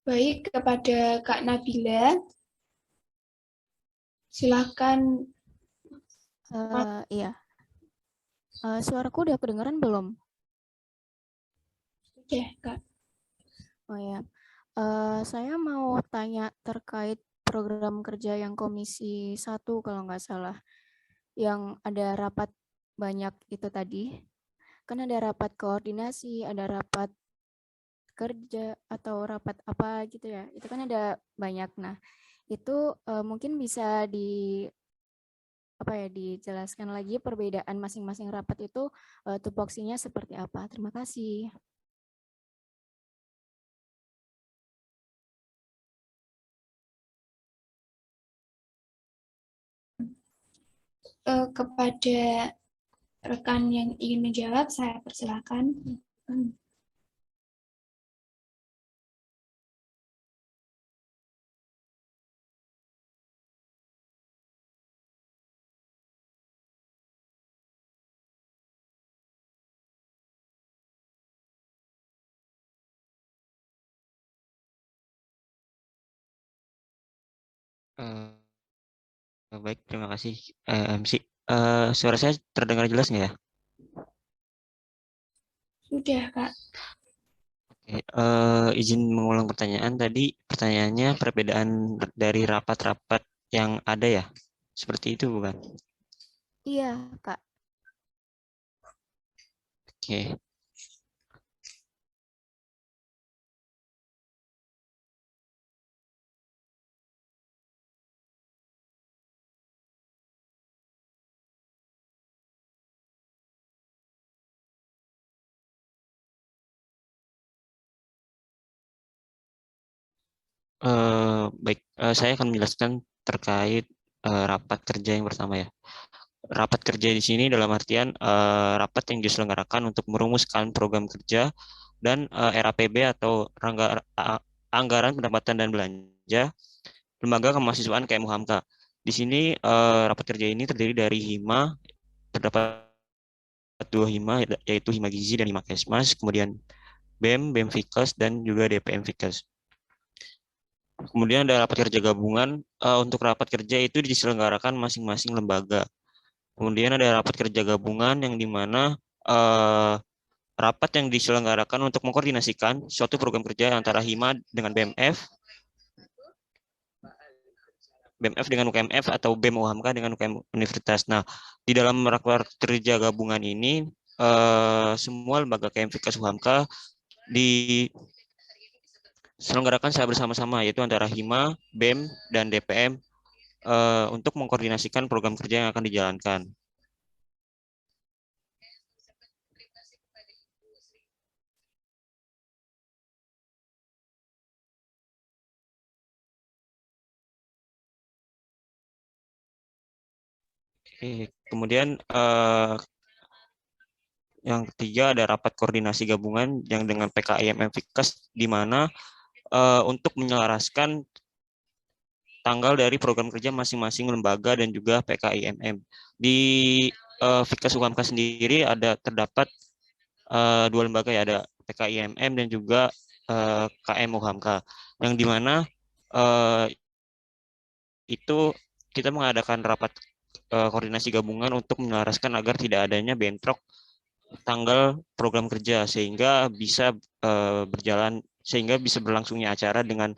Speaker 2: Baik, kepada Kak Nabila, Silakan.
Speaker 9: Iya. Suaraku udah kedengaran belum?
Speaker 2: Sudah, Kak.
Speaker 9: Oh ya. Saya mau tanya terkait program kerja yang Komisi 1 kalau nggak salah. Yang ada rapat banyak itu tadi. Kan ada rapat koordinasi, ada rapat kerja atau rapat apa gitu ya. Itu kan ada banyak. Nah, itu mungkin bisa dijelaskan lagi perbedaan masing-masing rapat itu tupoksinya seperti apa. Terima kasih.
Speaker 2: Kepada rekan yang ingin menjawab, saya persilakan.
Speaker 10: Baik, terima kasih MC. Suara saya terdengar jelas nggak ya?
Speaker 2: Sudah, Kak.
Speaker 10: Oke, izin mengulang pertanyaan tadi. Pertanyaannya perbedaan dari rapat-rapat yang ada ya? Seperti itu bukan?
Speaker 9: Iya, Kak.
Speaker 10: Oke. Baik, saya akan menjelaskan terkait rapat kerja yang pertama ya. Rapat kerja di sini dalam artian rapat yang diselenggarakan untuk merumuskan program kerja dan RAPB atau Anggaran Pendapatan dan Belanja Lembaga Kemahasiswaan KM Uhamka. Di sini rapat kerja ini terdiri dari HIMA, terdapat 2 HIMA yaitu HIMA Gizi dan HIMA Kesmas, kemudian BEM, BEM Fikes, dan juga DPM Fikes. Kemudian ada rapat kerja gabungan. Untuk rapat kerja itu diselenggarakan masing-masing lembaga. Kemudian ada rapat kerja gabungan yang dimana rapat yang diselenggarakan untuk mengkoordinasikan suatu program kerja antara HIMA dengan BMF dengan UKMF atau BEM UHAMKA dengan UKM Universitas. Nah, di dalam rapat kerja gabungan ini semua lembaga KM Fikes UHAMKA diselenggarakan secara bersama-sama, yaitu antara HIMA, BEM, dan DPM untuk mengkoordinasikan program kerja yang akan dijalankan. Oke, kemudian yang ketiga ada rapat koordinasi gabungan yang dengan PKIMM Fikes, di mana untuk menyelaraskan tanggal dari program kerja masing-masing lembaga dan juga PKIMM. Di Fikes UHAMKA sendiri terdapat 2 lembaga ya, ada PKIMM dan juga KM UHAMKA, yang dimana itu kita mengadakan rapat koordinasi gabungan untuk menyelaraskan agar tidak adanya bentrok tanggal program kerja sehingga bisa berlangsungnya acara dengan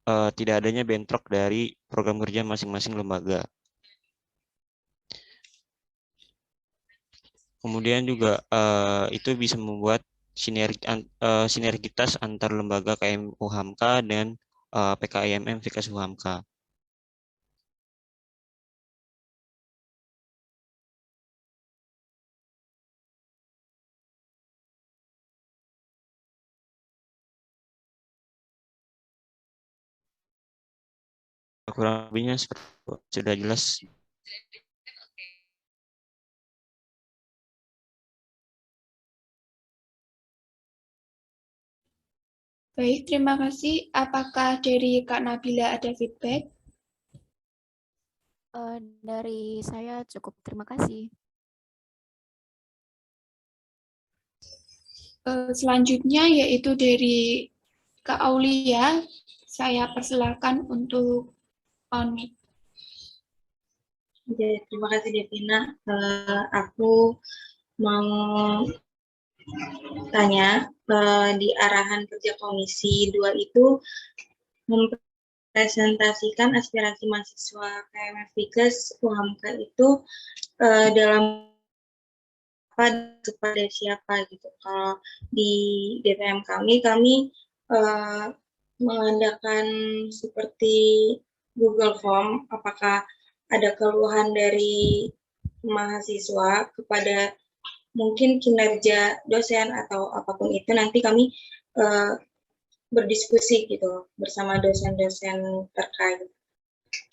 Speaker 10: tidak adanya bentrok dari program kerja masing-masing lembaga. Kemudian juga itu bisa membuat sinergitas antar lembaga KM UHAMKA dan PKIMM Fikes UHAMKA. Kurang lebihnya sudah jelas.
Speaker 2: Baik, terima kasih. Apakah dari Kak Nabila ada feedback?
Speaker 9: Dari saya cukup, terima kasih.
Speaker 2: Selanjutnya yaitu dari Kak Aulia. Saya persilakan untuk on mic.
Speaker 7: Ya, terima kasih Devina. Aku mau tanya, di arahan kerja Komisi 2 itu mempresentasikan aspirasi mahasiswa KMF Fikes UHAMKA itu dalam apa kepada siapa gitu. Kalau di DPM kami mengadakan seperti Google Form, apakah ada keluhan dari mahasiswa kepada mungkin kinerja dosen atau apapun itu, nanti kami berdiskusi gitu bersama dosen-dosen terkait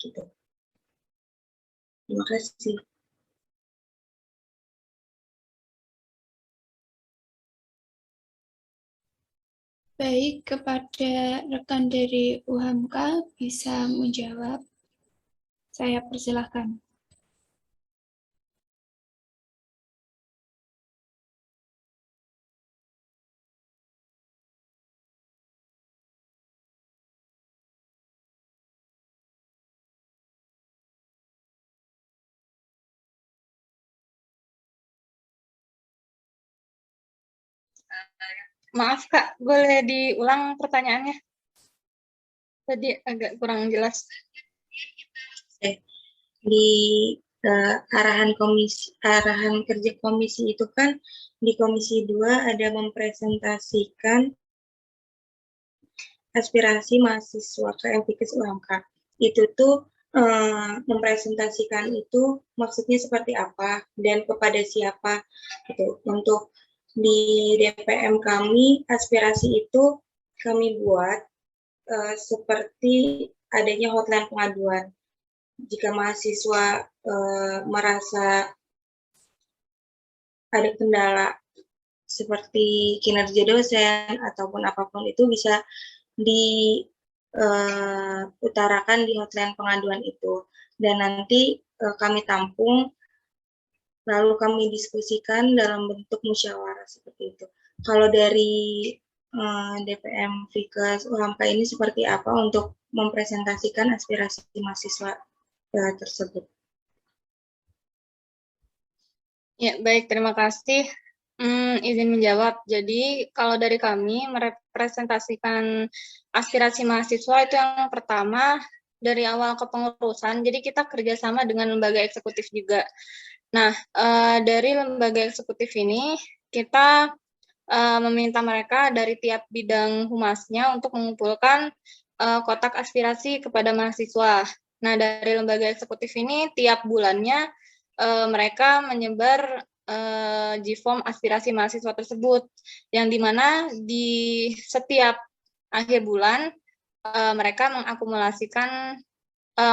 Speaker 7: gitu. Terima kasih.
Speaker 2: Baik, kepada rekan dari UHAMKA bisa menjawab. Saya persilahkan.
Speaker 6: Maaf Kak, boleh diulang pertanyaannya? Tadi agak kurang jelas.
Speaker 7: Di arahan kerja komisi itu kan di Komisi 2 ada mempresentasikan aspirasi mahasiswa KM Fikes UHAMKA. Itu tuh mempresentasikan itu maksudnya seperti apa dan kepada siapa gitu. Untuk di DPM kami aspirasi itu kami buat seperti adanya hotline pengaduan. Jika mahasiswa merasa ada kendala seperti kinerja dosen ataupun apapun itu bisa diutarakan di hotline pengaduan itu, dan nanti kami tampung lalu kami diskusikan dalam bentuk musyawarah seperti itu. Kalau dari DPM Fikes UHAMKA ini seperti apa untuk mempresentasikan aspirasi mahasiswa tersebut?
Speaker 6: Ya, baik, terima kasih. Izin menjawab. Jadi, kalau dari kami merepresentasikan aspirasi mahasiswa itu yang pertama dari awal kepengurusan. Jadi kita kerjasama dengan lembaga eksekutif juga. Nah, dari lembaga eksekutif ini kita meminta mereka dari tiap bidang humasnya untuk mengumpulkan kotak aspirasi kepada mahasiswa. Nah, dari lembaga eksekutif ini tiap bulannya mereka menyebar G-form aspirasi mahasiswa tersebut, yang dimana di setiap akhir bulan mereka mengakumulasikan,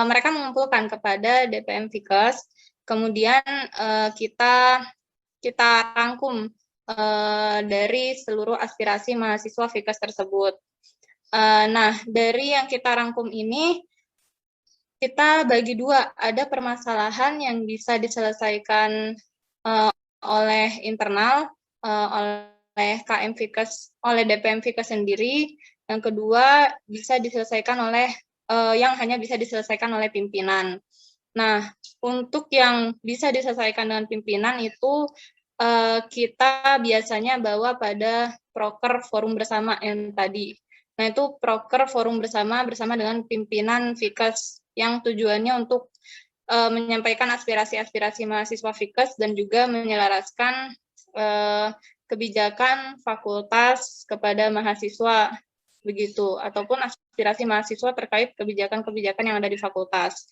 Speaker 6: mereka mengumpulkan kepada DPM Fikes, kemudian kita rangkum dari seluruh aspirasi mahasiswa Fikes tersebut. Nah, dari yang kita rangkum ini, kita bagi dua, ada permasalahan yang bisa diselesaikan oleh internal, oleh KM Fikes, oleh DPM Fikes sendiri. Yang kedua, bisa diselesaikan oleh, yang hanya bisa diselesaikan oleh pimpinan. Nah, untuk yang bisa diselesaikan dengan pimpinan itu, kita biasanya bawa pada proker forum bersama yang tadi. Nah, itu proker forum bersama dengan pimpinan Fikes, yang tujuannya untuk menyampaikan aspirasi-aspirasi mahasiswa Fikes dan juga menyelaraskan kebijakan fakultas kepada mahasiswa, begitu, ataupun aspirasi mahasiswa terkait kebijakan-kebijakan yang ada di fakultas.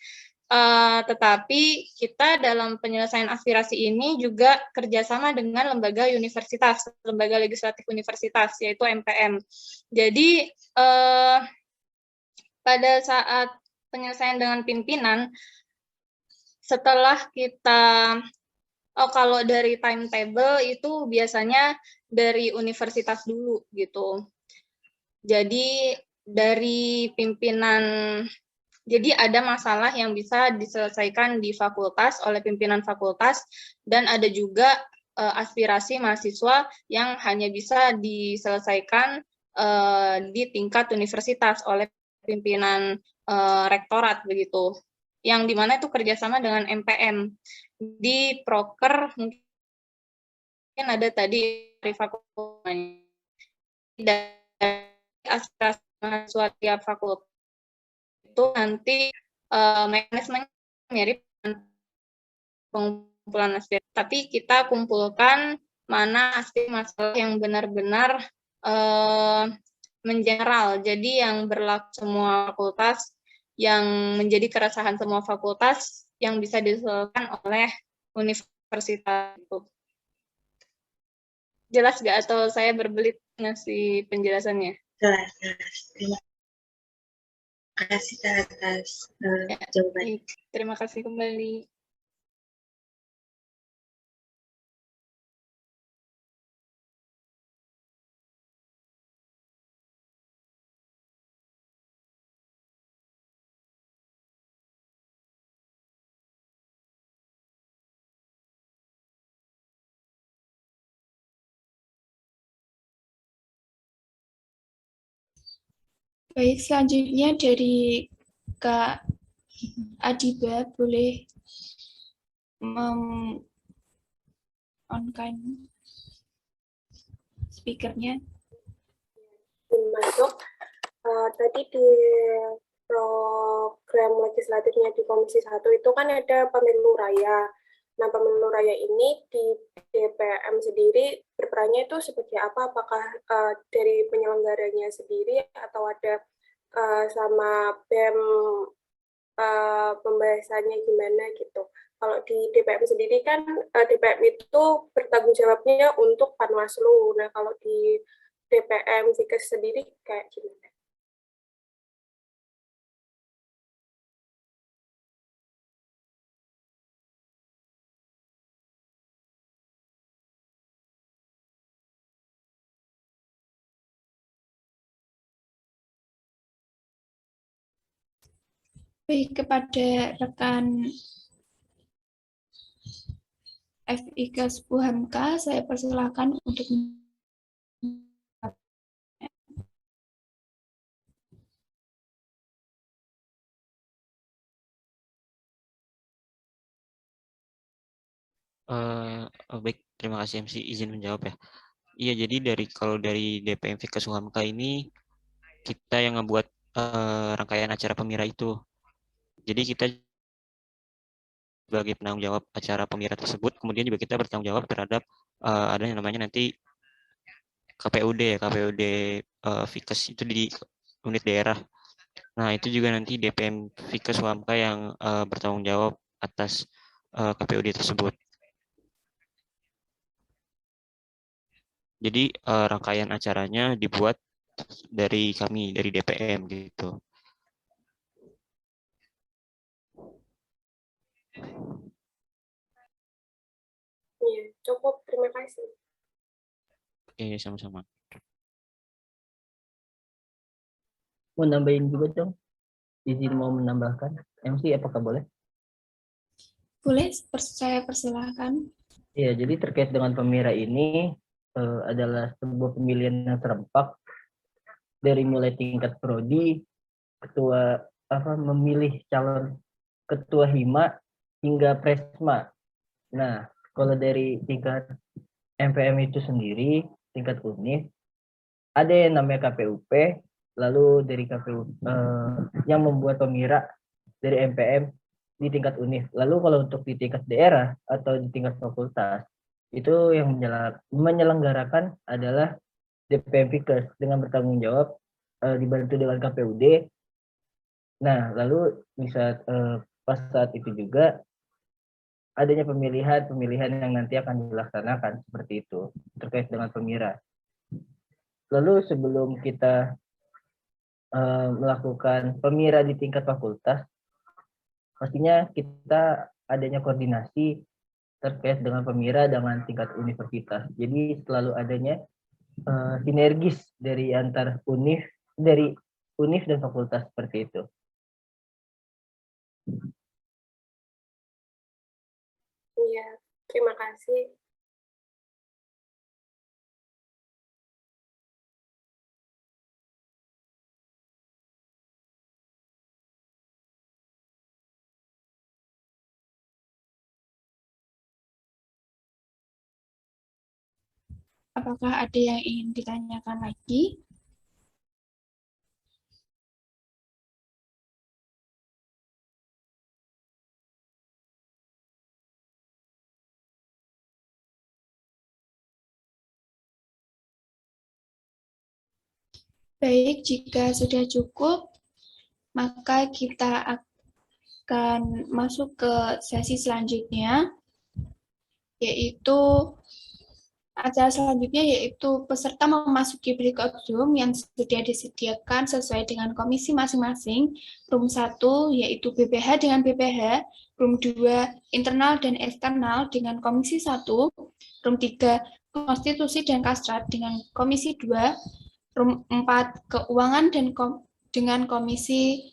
Speaker 6: Tetapi kita dalam penyelesaian aspirasi ini juga kerjasama dengan lembaga universitas, lembaga legislatif universitas, yaitu MPM. Jadi pada saat penyelesaian dengan pimpinan, setelah kita, kalau dari timetable itu biasanya dari universitas dulu gitu. Jadi dari pimpinan, jadi ada masalah yang bisa diselesaikan di fakultas oleh pimpinan fakultas, dan ada juga aspirasi mahasiswa yang hanya bisa diselesaikan di tingkat universitas oleh pimpinan rektorat begitu. yang dimana itu kerjasama dengan MPM. Di proker mungkin ada tadi dari fakultas dari aspirasi mahasiswa tiap fakultas itu nanti mekanismenya mirip pengumpulan aspirasi, tapi kita kumpulkan mana aspirasi masalah yang benar-benar mengeneral, jadi yang berlaku semua fakultas, yang menjadi keresahan semua fakultas, yang bisa diselesaikan oleh universitas itu. Jelas nggak atau saya berbelit ngasih penjelasannya?
Speaker 7: Jelas. Terima kasih atas jawabannya.
Speaker 6: Terima kasih kembali. Baik, selanjutnya dari Kak Adiba, boleh on-kan speakernya.
Speaker 11: Masuk. Tadi di program legislatifnya di Komisi 1 itu kan ada pemilu raya. Nah, pemilu raya ini di DPM sendiri berperannya itu seperti apa? Apakah dari penyelenggaranya sendiri atau ada sama BEM pembahasannya gimana gitu? Kalau di DPM sendiri kan DPM itu bertanggung jawabnya untuk Panwaslu. Nah, kalau di DPM Fikes sendiri kayak gimana?
Speaker 2: Baik, kepada rekan FIKes Puhamka, saya persilakan untuk
Speaker 10: Baik, terima kasih MC, izin menjawab ya. Iya, jadi kalau dari DPM Fikes Puhamka ini kita yang ngebuat rangkaian acara Pemira itu. Jadi kita sebagai penanggung jawab acara Pemira tersebut, kemudian juga kita bertanggung jawab terhadap adanya namanya nanti KPUD ya, KPUD Fikes itu di unit daerah. Nah, itu juga nanti DPM Fikes Puhamka yang bertanggung jawab atas KPUD tersebut. Jadi rangkaian acaranya dibuat dari kami, dari DPM gitu.
Speaker 11: Iya, cukup. Terima kasih.
Speaker 10: Oke, sama-sama.
Speaker 5: Mau nambahin juga dong, izin mau menambahkan. MC apakah boleh?
Speaker 2: boleh, saya persilahkan.
Speaker 5: Iya, jadi terkait dengan Pemira ini adalah sebuah pemilihan yang serempak dari mulai tingkat prodi, ketua memilih calon ketua hima hingga presma. Nah, kalau dari tingkat MPM itu sendiri, tingkat univ, ada yang namanya KPUP, lalu dari KPU yang membuat Pemira dari MPM di tingkat univ. Lalu kalau untuk di tingkat daerah atau di tingkat fakultas, itu yang menyelenggarakan adalah DPM Fikes dengan bertanggung jawab dibantu dengan KPUD. Nah, lalu bisa pas saat itu juga adanya pemilihan yang nanti akan dilaksanakan seperti itu terkait dengan Pemira. Lalu sebelum kita melakukan Pemira di tingkat fakultas, pastinya kita adanya koordinasi terkait dengan Pemira dengan tingkat universitas. Jadi selalu adanya sinergis dari antar univ dan fakultas seperti itu.
Speaker 11: Iya, terima kasih.
Speaker 2: apakah ada yang ingin ditanyakan lagi? Baik, jika sudah cukup, maka kita akan masuk ke sesi selanjutnya, yaitu acara selanjutnya yaitu peserta memasuki breakout room yang sudah disediakan sesuai dengan komisi masing-masing. Room 1 yaitu BPH dengan BPH, room 2 internal dan eksternal dengan komisi 1, room 3 konstitusi dan kastrat dengan komisi 2, room 4 keuangan dan dengan komisi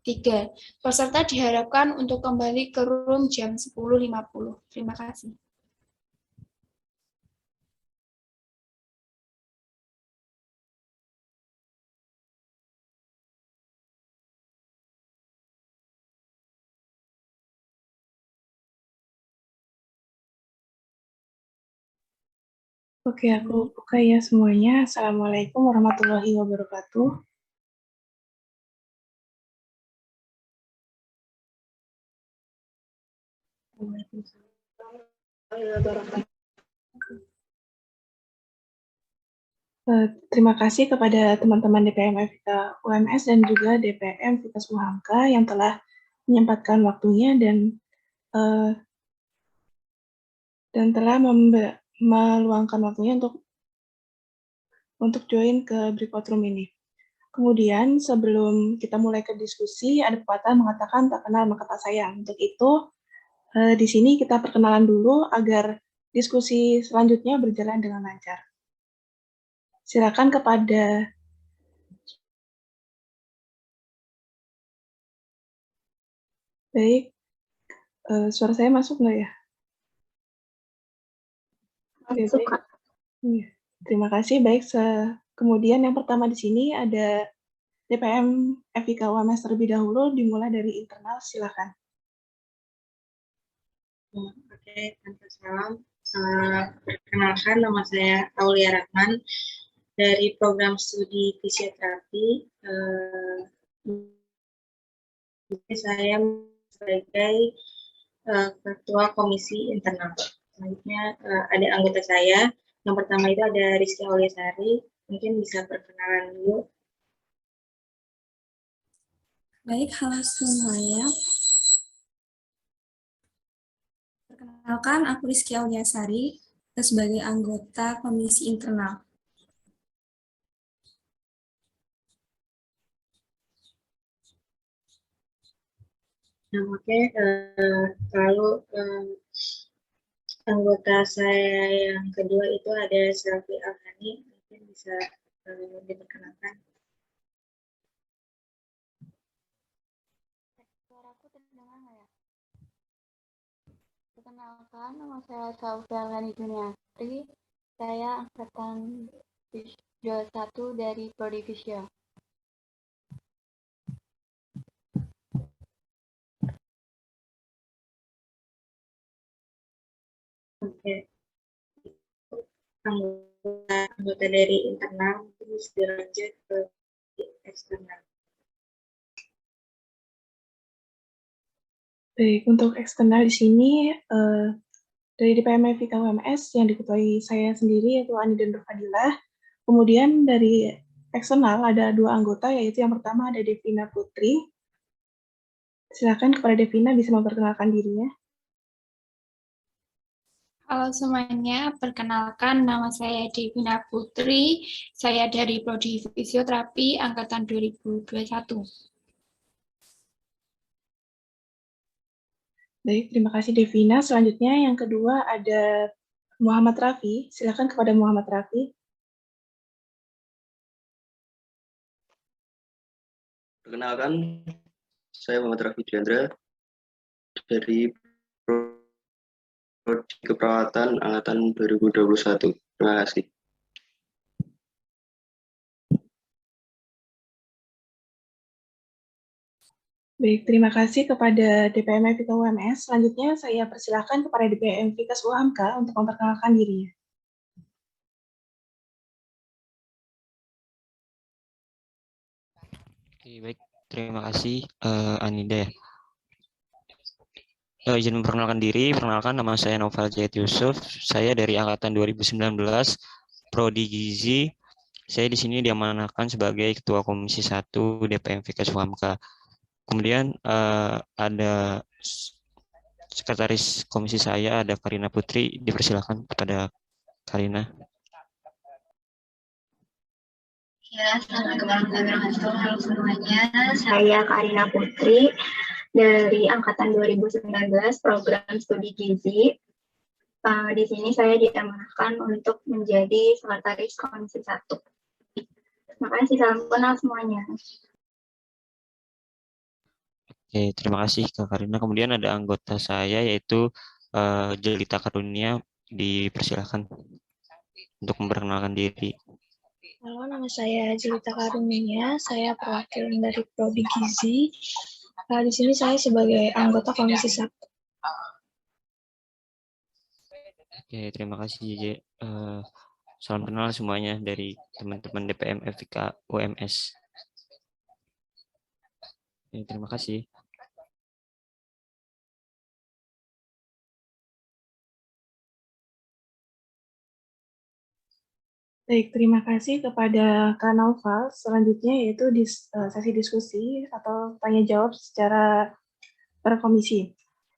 Speaker 2: 3. Peserta diharapkan untuk kembali ke room jam 10.50. Terima kasih.
Speaker 3: Oke, aku buka ya semuanya. Assalamualaikum warahmatullahi wabarakatuh. Terima kasih kepada teman-teman DPM FIK UMS dan juga DPM Vikas Uhamka yang telah menyempatkan waktunya dan telah meluangkan waktunya untuk join ke breakout room ini. Kemudian sebelum kita mulai ke diskusi, ada pepatah mengatakan tak kenal maka tak sayang. Untuk itu, di sini kita perkenalan dulu agar diskusi selanjutnya berjalan dengan lancar. Silakan kepada baik, suara saya masuk nggak ya? Masuk, Kak. Terima kasih. Baik, kemudian yang pertama di sini ada DPM FIK UMS terlebih dahulu, dimulai dari internal, silakan.
Speaker 7: Oke, tanpa salam. Perkenalkan, nama saya Aulia Rahman dari program studi fisioterapi. Saya sebagai ketua komisi internal. Selanjutnya ada anggota saya. Yang pertama itu ada Rizky Auliasari. Mungkin bisa perkenalan dulu.
Speaker 12: Baik, halo semuanya. Perkenalkan, aku Rizky Auliasari sebagai anggota komisi internal.
Speaker 7: Oke, lalu anggota saya yang kedua itu ada Selvi Alhani, mungkin bisa diperkenalkan.
Speaker 13: Suaraku terdengar nggak ya? Perkenalkan, nama saya Selvi Alhani Juniatri. Saya angkatan 21 dari Prodi Fisio.
Speaker 7: Oke. Anggota dari internal terus dilanjut ke eksternal.
Speaker 3: Baik, untuk eksternal di sini dari DPM FIK UMS yang diketuai saya sendiri yaitu Ani dan Fadilah. Kemudian dari eksternal ada dua anggota, yaitu yang pertama ada Devina Putri. Silakan kepada Devina bisa memperkenalkan dirinya.
Speaker 2: Halo semuanya, perkenalkan nama saya Devina Putri, saya dari Prodi Fisioterapi Angkatan 2021.
Speaker 3: Baik, terima kasih Devina. Selanjutnya yang kedua ada Muhammad Rafi. Silakan kepada Muhammad Rafi.
Speaker 14: Perkenalkan, saya Muhammad Rafi Chandra dari Prodi Keperawatan Angkatan 2021. Terima kasih.
Speaker 3: Baik, terima kasih kepada DPM FIK UMS. Selanjutnya saya persilahkan kepada DPM Vikas UHAMKA untuk memperkenalkan dirinya.
Speaker 10: Oke, baik. Terima kasih, Anida ya. Izin memperkenalkan diri, perkenalkan nama saya Novel Zahid Yusuf. Saya dari angkatan 2019, Prodi Gizi. Saya di sini diamanahkan sebagai Ketua Komisi 1 DPM Vika Suhamka. Kemudian ada Sekretaris Komisi saya, ada Karina Putri. Dipersilakan kepada Karina.
Speaker 15: Ya, Assalamualaikum warahmatullahi wabarakatuh. Halo semuanya, saya Karina Putri dari Angkatan 2019 Program Studi Gizi. Di sini saya diamanahkan untuk menjadi Sekretaris Komisi 1. Terima kasih, salam kenal semuanya.
Speaker 10: Oke, terima kasih Kak Karina. Kemudian ada anggota saya yaitu Jelita Karunia. Dipersilakan untuk memperkenalkan diri.
Speaker 16: Halo, nama saya Jelita Karunia. Saya perwakilan dari Prodi Gizi. Di sini saya sebagai anggota Komisi 1.
Speaker 10: Oke, terima kasih JJ. Salam kenal semuanya dari teman-teman DPM FIK UMS. Oke, terima kasih.
Speaker 3: Baik, terima kasih kepada Kak Naufal. Selanjutnya yaitu sesi diskusi atau tanya jawab secara per komisi.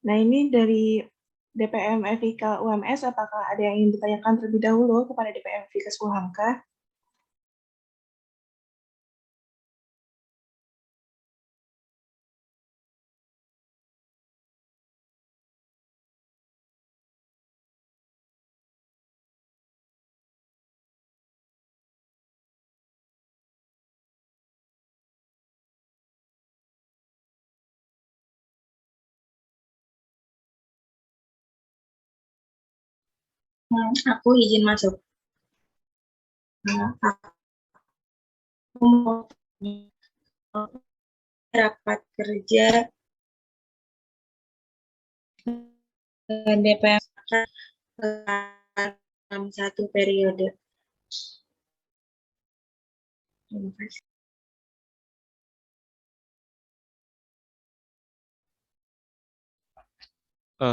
Speaker 3: Nah, ini dari DPM FIK UMS, apakah ada yang ingin ditanyakan terlebih dahulu kepada DPM FIK Suhamka?
Speaker 7: Aku izin masuk. Aku mau rapat kerja DPR dalam satu periode. Terima kasih.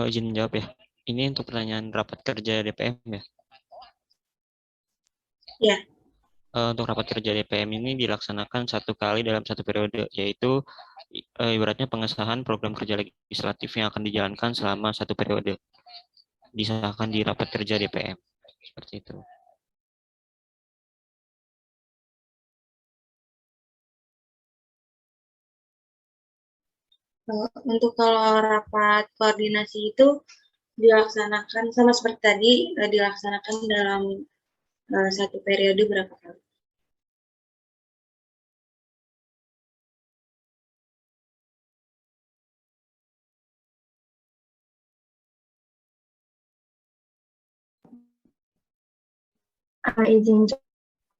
Speaker 10: Izin menjawab ya. Ini untuk pertanyaan rapat kerja DPM ya?
Speaker 7: Ya.
Speaker 10: Untuk rapat kerja DPM ini dilaksanakan 1 kali dalam 1 periode, yaitu ibaratnya pengesahan program kerja legislatif yang akan dijalankan selama 1 periode. Disahkan di rapat kerja DPM. Seperti itu.
Speaker 7: Untuk kalau rapat koordinasi itu dilaksanakan sama seperti tadi, dilaksanakan dalam 1 periode berapa kali?
Speaker 15: Izin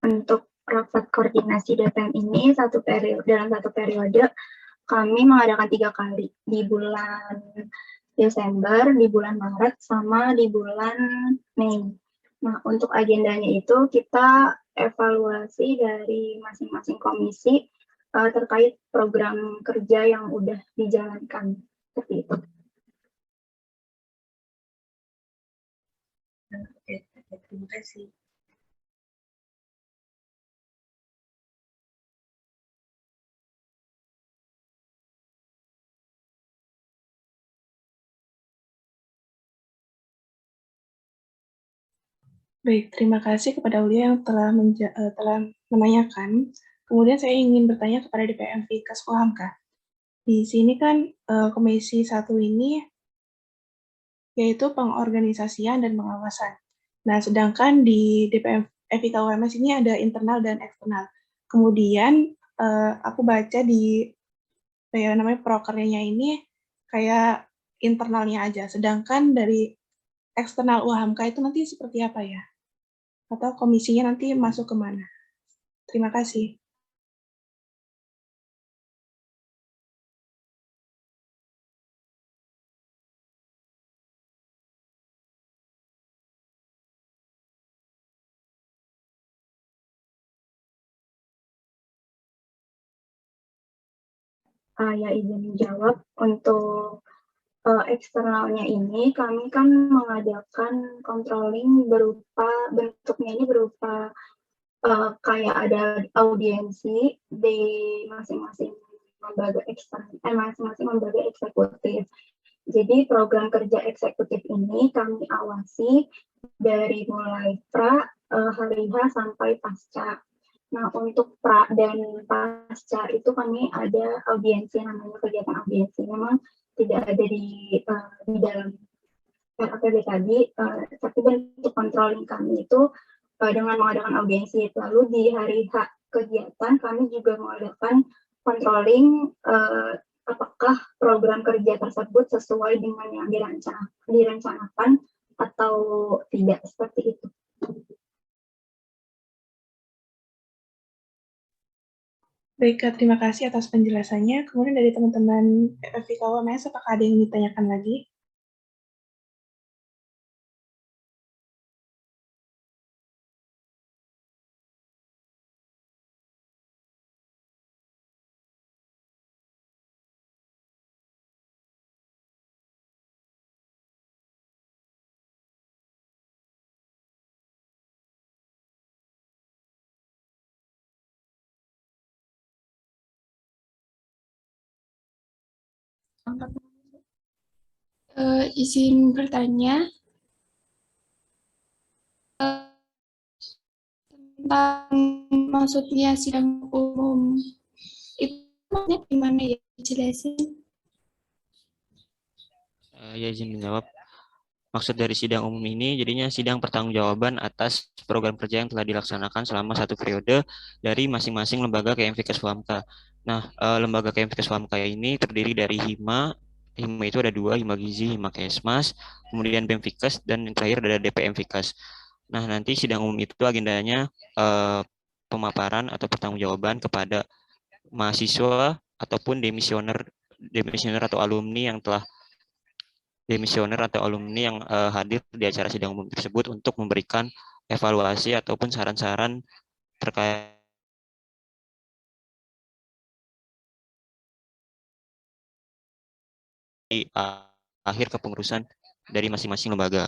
Speaker 15: untuk rapat koordinasi DPM ini dalam satu periode kami mengadakan 3 kali di bulan Desember, di bulan Maret, sama di bulan Mei. Nah, untuk agendanya itu kita evaluasi dari masing-masing komisi terkait program kerja yang udah dijalankan. Seperti itu.
Speaker 7: Oke, terima kasih.
Speaker 3: Baik, terima kasih kepada Aulia yang telah menanyakan. Kemudian saya ingin bertanya kepada DPM FIK Suhamka. Di sini kan Komisi 1 ini yaitu pengorganisasian dan pengawasan. Nah, sedangkan di DPM FIK UMS ini ada internal dan eksternal. Kemudian aku baca di namanya prokernya ini kayak internalnya aja, sedangkan dari eksternal UHAMKA itu nanti seperti apa ya? Atau komisinya nanti masuk ke mana? Terima kasih.
Speaker 15: Ya izin menjawab untuk eksternalnya ini kami kan mengadakan controlling bentuknya ini berupa kayak ada audiensi di masing-masing masing-masing lembaga eksekutif. Jadi program kerja eksekutif ini kami awasi dari mulai hari H sampai pasca. Nah, untuk pra dan pasca itu kami ada audiensi, namanya kegiatan audiensi. Memang tidak ada di dalam RAPB tadi, tapi bentuk controlling kami itu dengan mengadakan audiensi. Lalu di hari H kegiatan kami juga mengadakan controlling apakah program kerja tersebut sesuai dengan yang direncanakan atau tidak, seperti itu.
Speaker 3: Baik, Kak, terima kasih atas penjelasannya. Kemudian dari teman-teman FIK UMS, apakah ada yang ditanyakan lagi?
Speaker 2: Izin bertanya tentang maksudnya sidang umum itu maksudnya gimana ya, jelasin?
Speaker 10: Ya izin menjawab. Maksud dari sidang umum ini jadinya sidang pertanggungjawaban atas program kerja yang telah dilaksanakan selama satu periode dari masing-masing lembaga KMVK Swamka. Nah, lembaga KMVK Swamka ini terdiri dari HIMA itu ada dua, HIMA Gizi, HIMA Kesmas, kemudian BEMFIKes, dan yang terakhir ada DPM Fikas. Nah, nanti sidang umum itu agendanya pemaparan atau pertanggungjawaban kepada mahasiswa ataupun demisioner atau alumni yang telah demisioner atau alumni yang hadir di acara sidang umum tersebut untuk memberikan evaluasi ataupun saran-saran terkait akhir kepengurusan dari masing-masing lembaga.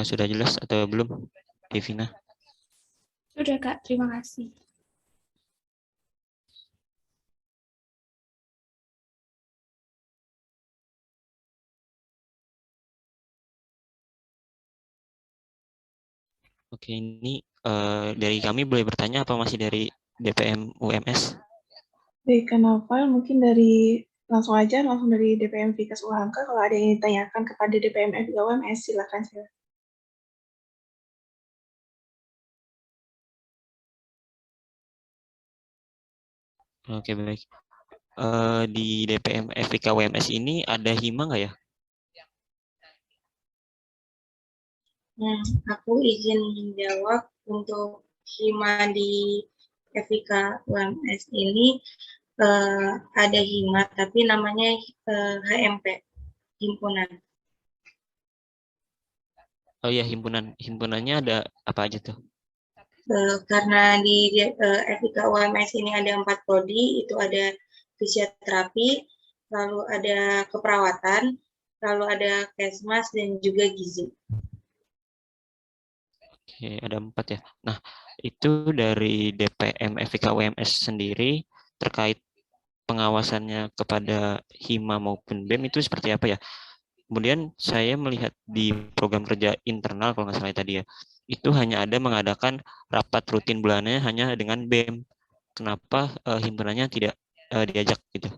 Speaker 10: Sudah jelas atau belum, Devina?
Speaker 2: Sudah, Kak. Terima kasih.
Speaker 10: Oke, ini dari kami boleh bertanya apa masih dari DPM UMS?
Speaker 3: Baik, Kak Naufal, mungkin langsung dari DPM Fikas UHAMKA, kalau ada yang ditanyakan kepada DPM FIK UMS, silakan.
Speaker 10: Oke, baik. Di DPM FIK UMS ini ada HIMA nggak ya?
Speaker 7: Aku izin menjawab untuk HIMA di FIK UMS ini ada HIMA, tapi namanya HMP, himpunan.
Speaker 10: Oh iya, himpunannya ada apa aja tuh?
Speaker 7: Karena di FIK UMS ini ada 4 prodi, itu ada fisioterapi, lalu ada keperawatan, lalu ada kesmas, dan juga gizi.
Speaker 10: Oke, ada 4 ya. Nah, itu dari DPM FIK UMS sendiri terkait pengawasannya kepada HIMA maupun BEM itu seperti apa ya? Kemudian saya melihat di program kerja internal kalau nggak salah tadi ya, itu hanya ada mengadakan rapat rutin bulannya hanya dengan BEM. Kenapa himpunannya tidak diajak gitu?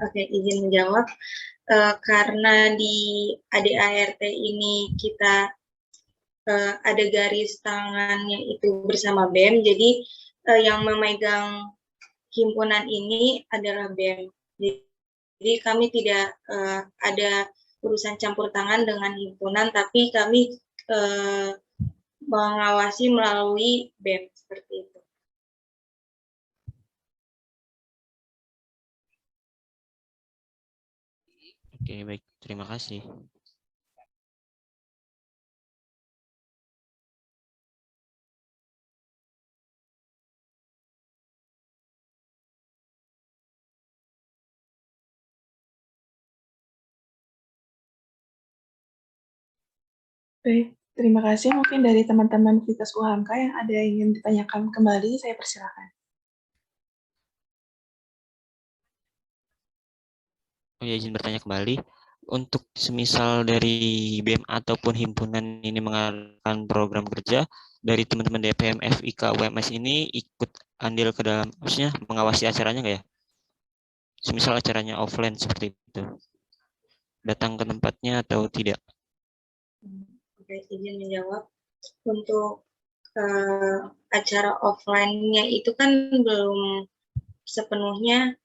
Speaker 7: Oke, izin menjawab. Karena di ADART ini kita ada garis tangannya itu bersama BEM, jadi yang memegang himpunan ini adalah BEM. Jadi kami tidak ada urusan campur tangan dengan himpunan, tapi kami mengawasi melalui BEM, seperti itu.
Speaker 10: Oke, baik. Terima kasih.
Speaker 3: Baik, terima kasih. Mungkin dari teman-teman Vikas UHMK yang ada yang ingin ditanyakan kembali, saya persilakan.
Speaker 10: Oh ya, izin bertanya kembali. Untuk semisal dari BEM ataupun himpunan ini mengadakan program kerja, dari teman-teman DPM, FIK, UMS ini ikut andil ke dalam, maksudnya mengawasi acaranya nggak ya? Semisal acaranya offline seperti itu. Datang ke tempatnya atau tidak?
Speaker 7: Oke, izin menjawab. Untuk acara offline-nya itu kan belum sepenuhnya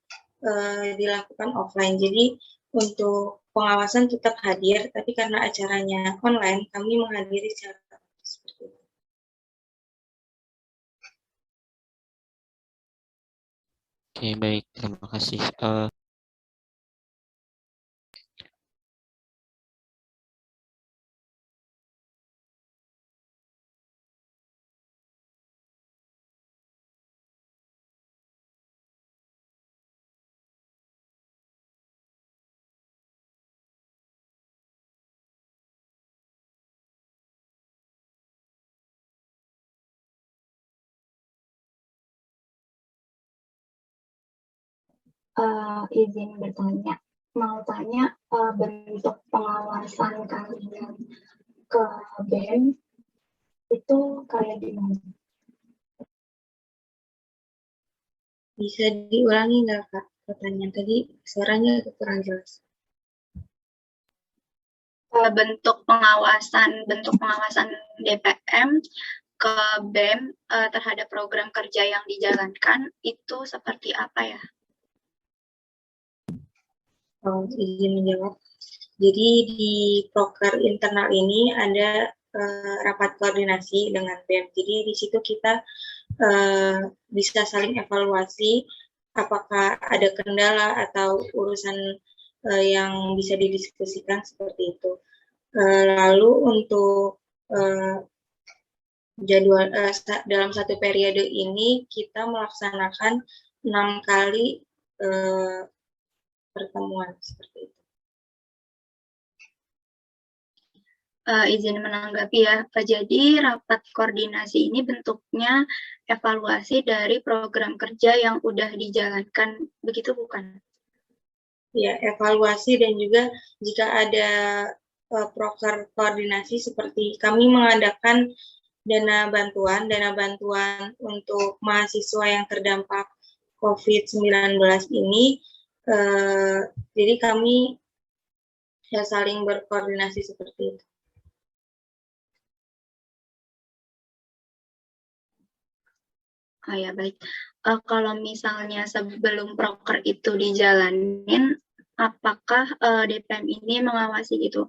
Speaker 7: dilakukan offline. Jadi untuk pengawasan tetap hadir, tapi karena acaranya online, kami menghadiri secara seperti itu.
Speaker 10: Oke, baik. Terima kasih.
Speaker 15: Izin bertanya, mau tanya bentuk pengawasan kalian ke BEM itu kayak gimana?
Speaker 7: Bisa diulangi nggak, Kak, pertanyaan tadi? Suaranya kurang jelas.
Speaker 15: Bentuk pengawasan DPM ke BEM terhadap program kerja yang dijalankan itu seperti apa ya?
Speaker 7: Izin menjawab. Jadi di proker internal ini ada rapat koordinasi dengan BEM. Jadi di situ kita bisa saling evaluasi apakah ada kendala atau urusan yang bisa didiskusikan seperti itu. Lalu untuk jadwal dalam satu periode ini kita melaksanakan 6 kali pertemuan seperti itu.
Speaker 15: Izin menanggapi ya, jadi rapat koordinasi ini bentuknya evaluasi dari program kerja yang udah dijalankan, begitu bukan?
Speaker 7: Ya, evaluasi dan juga jika ada proker koordinasi seperti kami mengadakan dana bantuan untuk mahasiswa yang terdampak COVID-19 ini, jadi kami ya saling berkoordinasi seperti itu.
Speaker 15: Oh ya, baik. Kalau misalnya sebelum proker itu dijalanin, apakah DPM ini mengawasi gitu?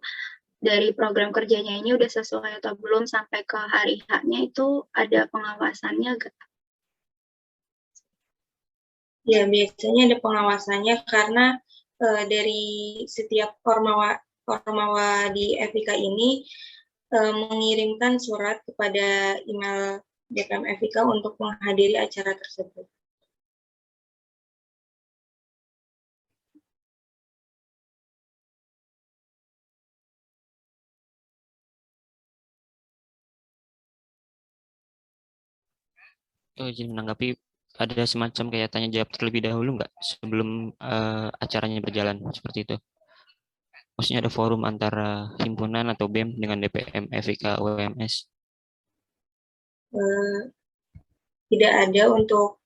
Speaker 15: Dari program kerjanya ini udah sesuai atau belum sampai ke hari H-nya itu ada pengawasannya nggak?
Speaker 7: Ya, biasanya ada pengawasannya karena dari setiap ormawa di FIK ini mengirimkan surat kepada email DPM FIK untuk menghadiri acara tersebut.
Speaker 10: Izin menanggapi, ada semacam kayak tanya jawab terlebih dahulu nggak sebelum acaranya berjalan seperti itu? Maksudnya ada forum antara himpunan atau BEM dengan DPM, FIK, UMS?
Speaker 7: Tidak ada untuk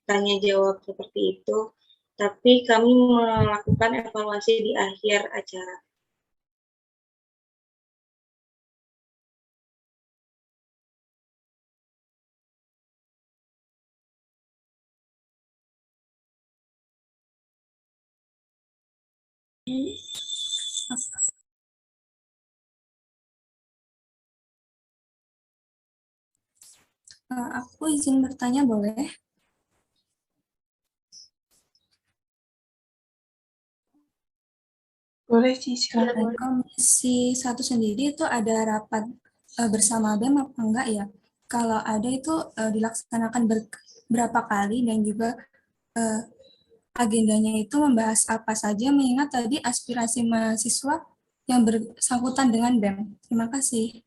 Speaker 7: tanya jawab seperti itu, tapi kami melakukan evaluasi di akhir acara.
Speaker 12: Aku izin bertanya, boleh?
Speaker 3: Boleh sih, silakan.
Speaker 12: Komisi 1 sendiri itu ada rapat bersama BEM apa enggak ya? Kalau ada itu dilaksanakan berapa kali dan juga agendanya itu membahas apa saja, mengingat tadi aspirasi mahasiswa yang bersangkutan dengan BEM. Terima kasih.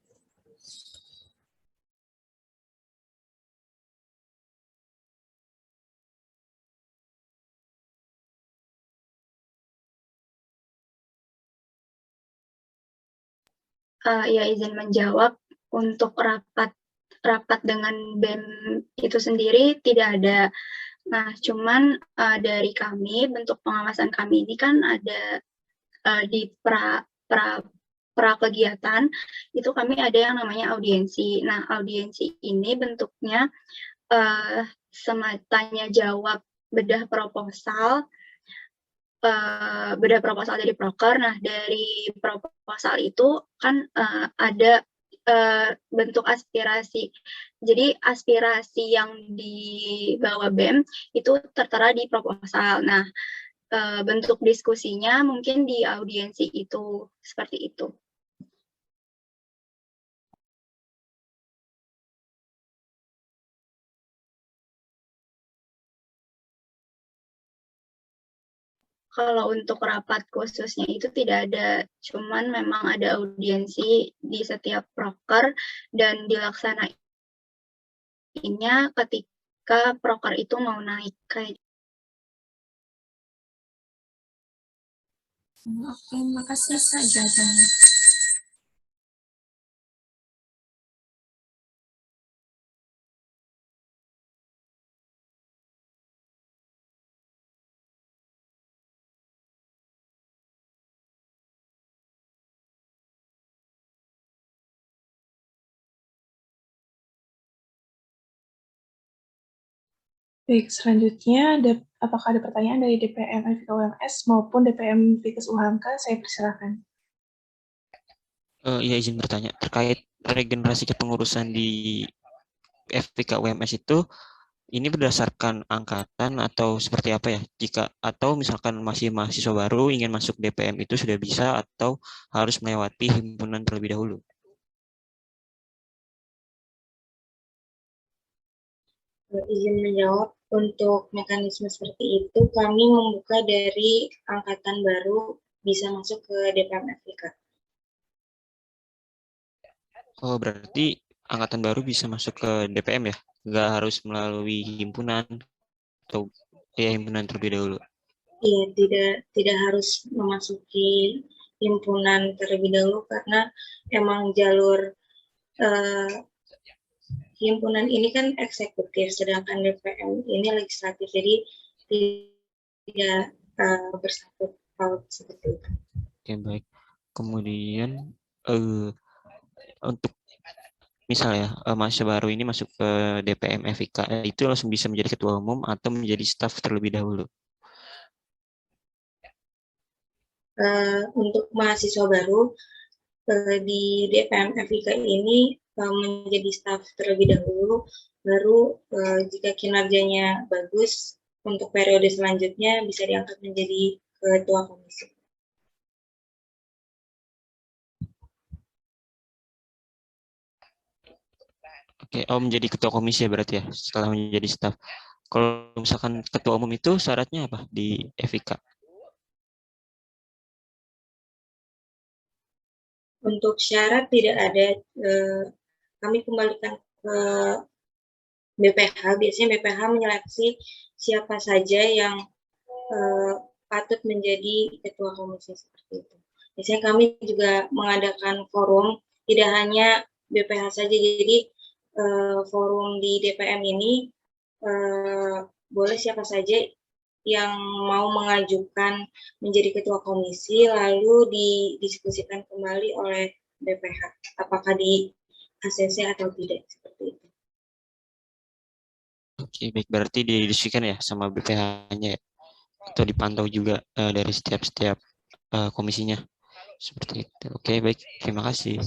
Speaker 15: Ya, izin menjawab. Untuk rapat dengan BEM itu sendiri tidak ada. Nah, cuman dari kami, bentuk pengawasan kami ini kan ada di pra kegiatan, itu kami ada yang namanya audiensi. Nah, audiensi ini bentuknya tanya jawab bedah proposal dari proker. Nah, dari proposal itu kan ada bentuk aspirasi. Jadi aspirasi yang dibawa BEM itu tertera di proposal. Nah, bentuk diskusinya mungkin di audiensi itu, seperti itu. Kalau untuk rapat khususnya itu tidak ada, cuman memang ada audiensi di setiap proker dan dilaksanainnya ketika proker itu mau naik.
Speaker 12: Oke, makasih Kak jawabannya.
Speaker 3: Baik, selanjutnya apakah ada pertanyaan dari DPM FIK UMS maupun DPM Fikes UHMK? Saya persilakan.
Speaker 10: Iya, izin bertanya terkait regenerasi kepengurusan di FPK UMS itu, ini berdasarkan angkatan atau seperti apa ya? Atau misalkan masih mahasiswa baru ingin masuk DPM itu sudah bisa atau harus melewati himpunan terlebih dahulu?
Speaker 7: Izin menjawab, untuk mekanisme seperti itu kami membuka dari angkatan baru bisa masuk ke DPM FIK.
Speaker 10: Oh, berarti angkatan baru bisa masuk ke DPM ya? Nggak harus melalui himpunan atau himpunan terlebih dahulu?
Speaker 7: Iya, tidak harus memasuki himpunan terlebih dahulu karena emang jalur himpunan ini kan eksekutif, sedangkan DPM ini legislatif, jadi tidak bersangkut paut seperti itu.
Speaker 10: Oke, baik. Kemudian untuk misalnya mahasiswa baru ini masuk ke DPM FIK, itu langsung bisa menjadi ketua umum atau menjadi staf terlebih dahulu?
Speaker 7: Untuk mahasiswa baru di DPM FIK ini menjadi staf terlebih dahulu, baru jika kinerjanya bagus untuk periode selanjutnya bisa diangkat menjadi ketua komisi.
Speaker 10: Oke, menjadi ketua komisi ya berarti ya setelah menjadi staf. Kalau misalkan ketua umum itu syaratnya apa di FIK?
Speaker 7: Untuk syarat tidak ada, kami kembalikan ke BPH. Biasanya BPH menyeleksi siapa saja yang patut menjadi ketua komisi seperti itu. Biasanya kami juga mengadakan forum, tidak hanya BPH saja, jadi forum di DPM ini boleh siapa saja yang mau mengajukan menjadi ketua komisi, lalu didiskusikan kembali oleh BPH, apakah di ACC atau tidak, seperti itu.
Speaker 10: Oke, baik. Berarti didiskusikan ya sama BPH-nya ya? Atau dipantau juga dari setiap komisinya? Seperti itu. Oke, baik. Terima kasih.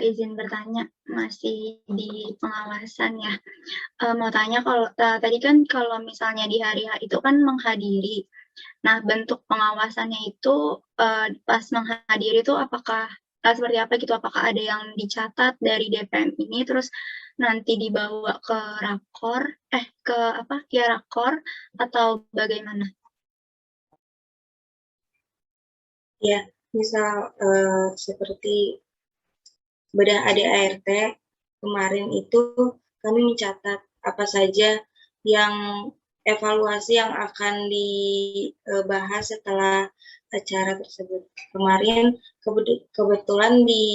Speaker 15: Izin bertanya, masih di pengawasan ya. Mau tanya, kalau tadi kan kalau misalnya di hari H itu kan menghadiri. Nah, bentuk pengawasannya itu pas menghadiri itu apakah seperti apa gitu? Apakah ada yang dicatat dari DPM ini terus nanti dibawa ke rakor, rakor atau bagaimana?
Speaker 7: Ya, misal seperti bedah ADART kemarin itu kami mencatat apa saja yang evaluasi yang akan dibahas setelah acara tersebut. Kemarin kebetulan di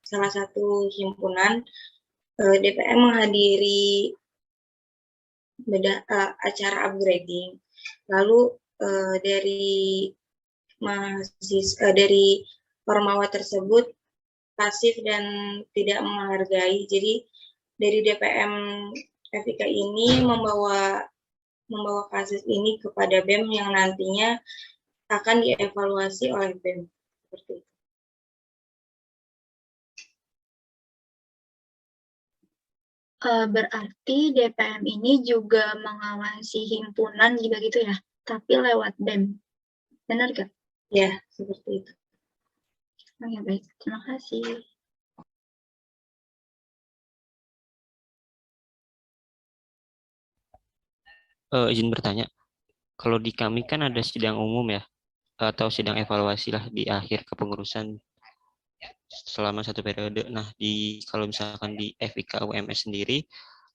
Speaker 7: salah satu himpunan DPM menghadiri acara upgrading. Lalu dari Ormawa tersebut pasif dan tidak menghargai. Jadi dari DPM FIK ini membawa kasus ini kepada BEM yang nantinya akan dievaluasi oleh BEM. Seperti itu.
Speaker 15: Berarti DPM ini juga mengawasi himpunan juga gitu ya, tapi lewat BEM. Benar gak?
Speaker 7: Ya, seperti itu.
Speaker 15: Oh ya, baik. Terima kasih.
Speaker 10: Izin bertanya, kalau di kami kan ada sidang umum ya, atau sidang evaluasi lah di akhir kepengurusan selama satu periode. Nah, kalau misalkan di FIK UMS sendiri,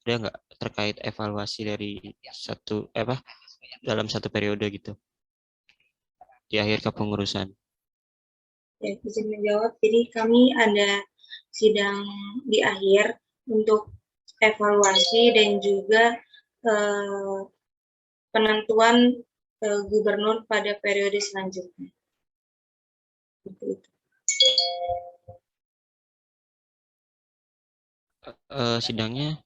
Speaker 10: ada nggak terkait evaluasi dari dalam satu periode gitu di akhir kepengurusan?
Speaker 7: Ya, bisa menjawab. Jadi kami ada sidang di akhir untuk evaluasi dan juga penentuan gubernur pada periode selanjutnya. Seperti itu.
Speaker 10: Sidangnya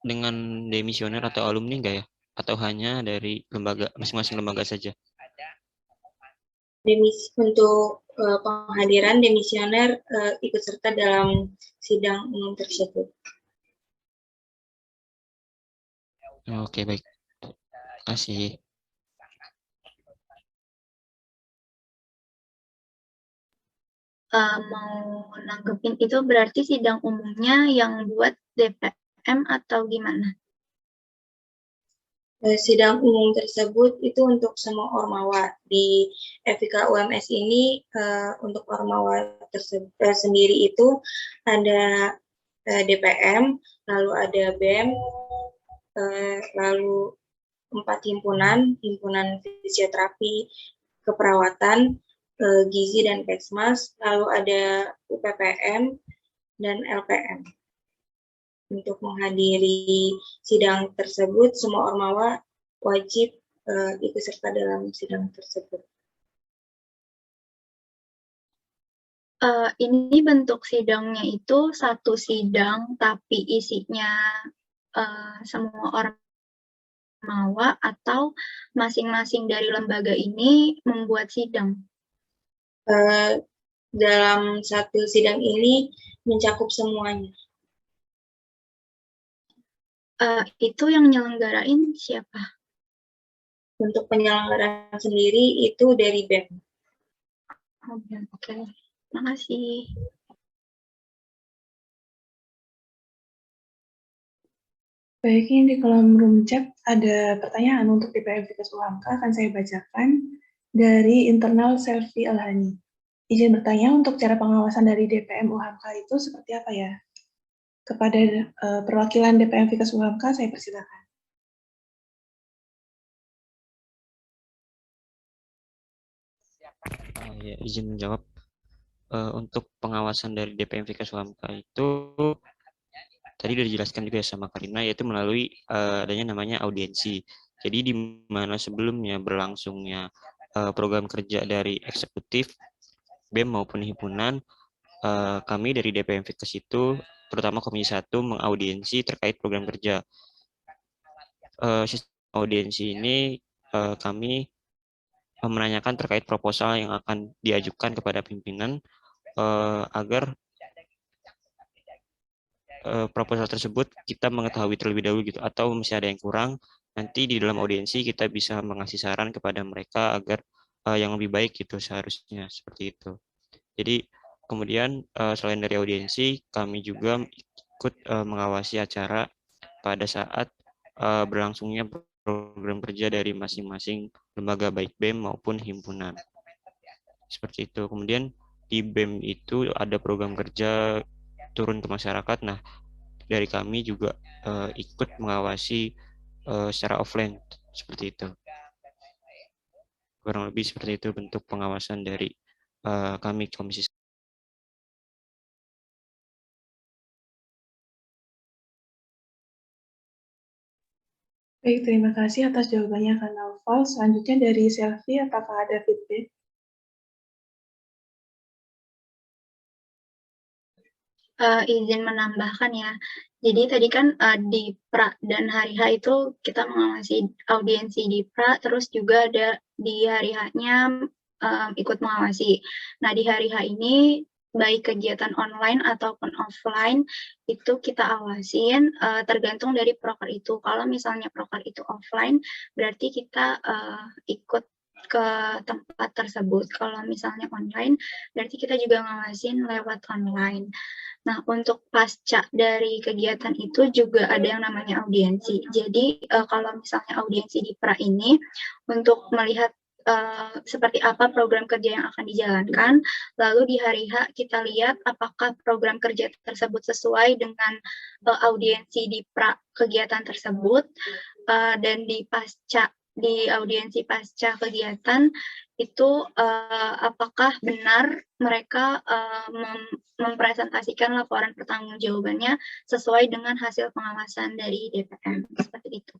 Speaker 10: dengan demisioner atau alumni enggak ya? Atau hanya dari lembaga masing-masing lembaga saja?
Speaker 7: Untuk penghadiran demisioner ikut serta dalam sidang umum tersebut.
Speaker 10: Oke, baik. Terima kasih.
Speaker 15: Mau nanggepin itu berarti sidang umumnya yang buat DPM atau gimana?
Speaker 7: Sidang umum tersebut itu untuk semua ormawa. Di FIK UMS ini untuk ormawa sendiri itu ada DPM, lalu ada BEM, lalu 4 himpunan fisioterapi, keperawatan, gizi dan Kesmas, lalu ada UPPM dan LPM. Untuk menghadiri sidang tersebut, semua ormawa wajib ikut serta dalam sidang tersebut.
Speaker 15: Ini bentuk sidangnya itu satu sidang, tapi isinya semua ormawa atau masing-masing dari lembaga ini membuat sidang?
Speaker 7: Dalam satu sidang ini mencakup semuanya.
Speaker 15: Itu yang nyelenggarain siapa?
Speaker 7: Untuk penyelenggaraan sendiri itu dari BEM.
Speaker 15: Oke, terima kasih.
Speaker 3: Baik, ini di kolom room chat ada pertanyaan untuk DPM FIK UHAMKA, akan saya bacakan dari internal Selvi Alhani. Izin bertanya, untuk cara pengawasan dari DPM UHAMKA itu seperti apa ya? Kepada perwakilan DPM FIK UHAMKA, saya persilakan.
Speaker 10: Ya, izin menjawab. Untuk pengawasan dari DPM FIK UHAMKA itu tadi sudah dijelaskan juga sama Karina, yaitu melalui adanya namanya audiensi. Jadi di mana sebelumnya berlangsungnya program kerja dari eksekutif BEM maupun himpunan, kami dari DPM FIKES itu, terutama Komisi 1, mengaudiensi terkait program kerja. Sistem audiensi ini kami menanyakan terkait proposal yang akan diajukan kepada pimpinan agar proposal tersebut kita mengetahui terlebih dahulu gitu, atau masih ada yang kurang, nanti di dalam audiensi kita bisa mengasih saran kepada mereka agar yang lebih baik gitu seharusnya, seperti itu. Jadi kemudian selain dari audiensi, kami juga ikut mengawasi acara pada saat berlangsungnya program kerja dari masing-masing lembaga baik BEM maupun himpunan. Seperti itu. Kemudian di BEM itu ada program kerja turun ke masyarakat. Nah, dari kami juga ikut mengawasi secara offline seperti itu. Kurang lebih seperti itu bentuk pengawasan dari kami Komisi.
Speaker 3: Baik, terima kasih atas jawabannya Kak Naufal. Selanjutnya dari Selvi, apakah ada feedback?
Speaker 15: Izin menambahkan ya. Jadi tadi kan di pra dan hari H itu kita mengawasi audiensi di pra, terus juga ada di hari H-nya ikut mengawasi. Nah, di hari H ini baik kegiatan online ataupun offline itu kita awasin tergantung dari proker itu. Kalau misalnya proker itu offline, berarti kita ikut ke tempat tersebut. Kalau misalnya online, berarti kita juga ngawasin lewat online. Nah, untuk pasca dari kegiatan itu juga ada yang namanya audiensi. Jadi, kalau misalnya audiensi di pra ini, untuk melihat seperti apa program kerja yang akan dijalankan, lalu di hari H kita lihat apakah program kerja tersebut sesuai dengan audiensi di pra kegiatan tersebut, dan di audiensi pasca kegiatan itu apakah benar mereka mempresentasikan laporan pertanggungjawabannya sesuai dengan hasil pengawasan dari DPM, seperti itu.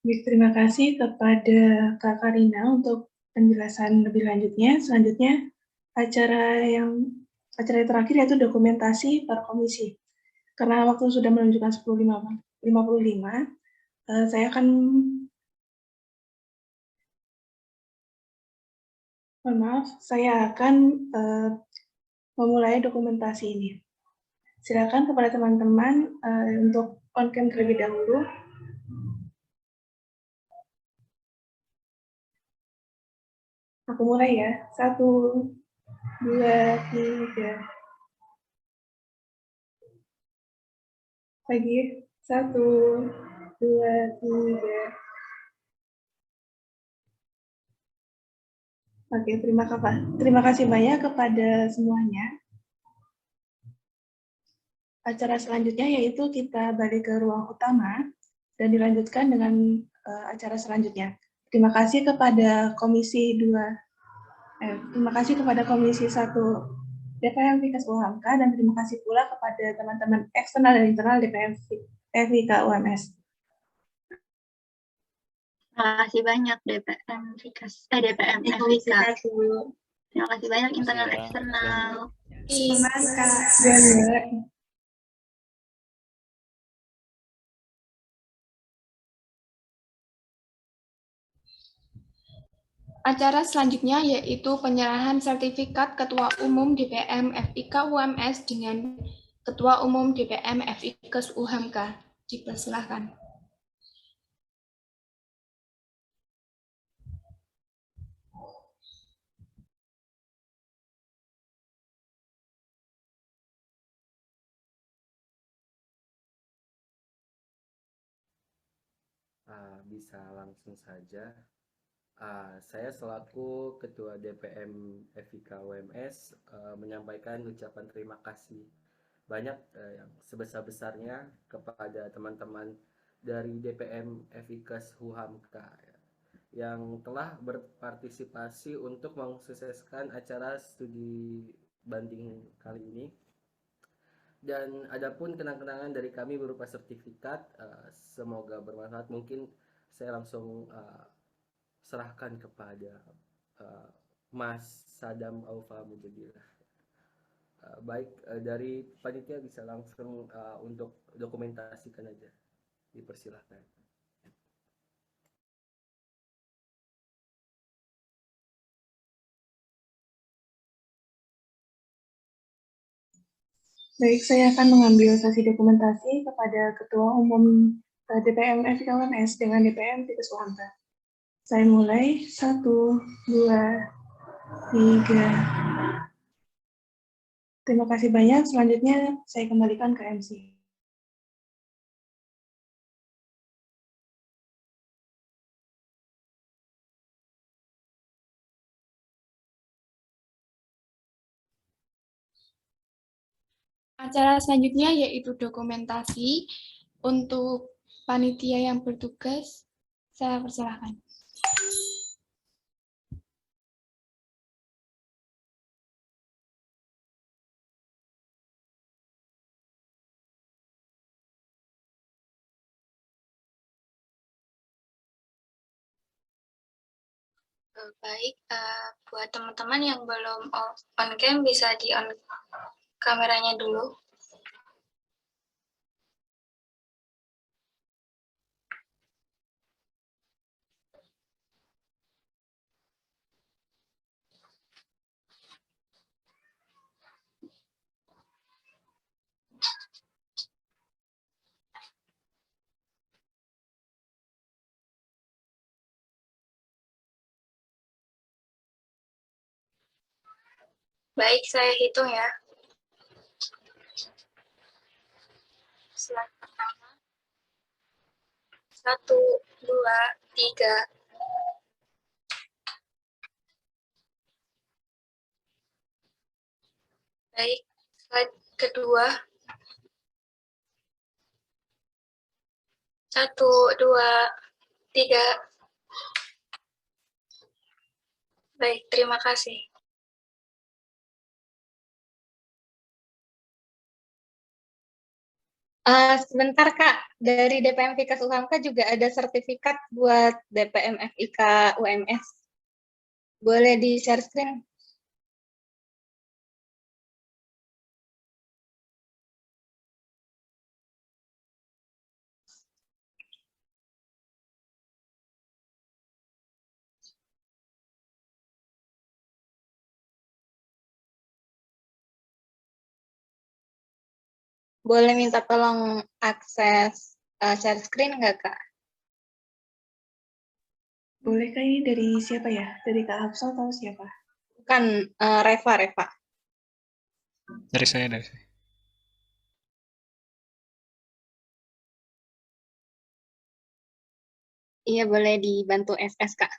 Speaker 3: Baik, terima kasih kepada Kak Karina untuk penjelasan lebih lanjutnya. Selanjutnya, acara yang terakhir yaitu dokumentasi per komisi. Karena waktu sudah menunjukkan 10.55, saya akan memulai dokumentasi ini. Silakan kepada teman-teman untuk on-cam terlebih dahulu. Aku mulai ya. 1, 2, 3. Lagi. 1, 2, 3. Oke, terima kasih banyak kepada semuanya. Acara selanjutnya yaitu kita balik ke ruang utama dan dilanjutkan dengan acara selanjutnya. Terima kasih kepada Komisi 1 DPM FIKAS UHAMKA dan terima kasih pula kepada teman-teman eksternal dan internal DPM FIK UMS.
Speaker 15: Terima kasih banyak DPM FIKAS, DPM FIK. Terima kasih banyak internal eksternal.
Speaker 3: Terima kasih.
Speaker 2: Acara selanjutnya yaitu penyerahan sertifikat Ketua Umum DPM FIK UMS dengan Ketua Umum DPM FIK UHAMKA. Dipersilahkan.
Speaker 4: Bisa langsung saja. Saya selaku Ketua DPM FIK UMS menyampaikan ucapan terima kasih banyak yang sebesar-besarnya kepada teman-teman dari DPM FIK UHAMKA yang telah berpartisipasi untuk mensukseskan acara studi banding kali ini. Dan adapun kenang-kenangan dari kami berupa sertifikat, semoga bermanfaat. Mungkin saya langsung serahkan kepada Mas Sadam Aufa Mujadillah. Baik, dari panitia bisa langsung untuk dokumentasikan aja. Dipersilahkan.
Speaker 3: Baik, saya akan mengambil sesi dokumentasi kepada Ketua Umum DPM FIK UMS dengan DPM FIK UHAMKA. Saya mulai. 1, 2, 3. Terima kasih banyak. Selanjutnya saya kembalikan ke MC.
Speaker 2: Acara selanjutnya yaitu dokumentasi. Untuk panitia yang bertugas, saya persilahkan.
Speaker 15: Baik, buat teman-teman yang belum on cam bisa di on kameranya dulu. Baik, saya hitung ya. Slide pertama. 1, 2, 3. Baik, slide kedua. 1, 2, 3. Baik, terima kasih. Sebentar Kak, dari DPM Fikas UHAMKA juga ada sertifikat buat DPM FIK UMS. Boleh di share screen? Boleh minta tolong akses share screen nggak, Kak?
Speaker 3: Boleh Kak, ini dari siapa ya? Dari Kak Hafsal atau siapa?
Speaker 15: Bukan, Reva.
Speaker 17: Dari saya.
Speaker 15: Iya, boleh dibantu SS, Kak.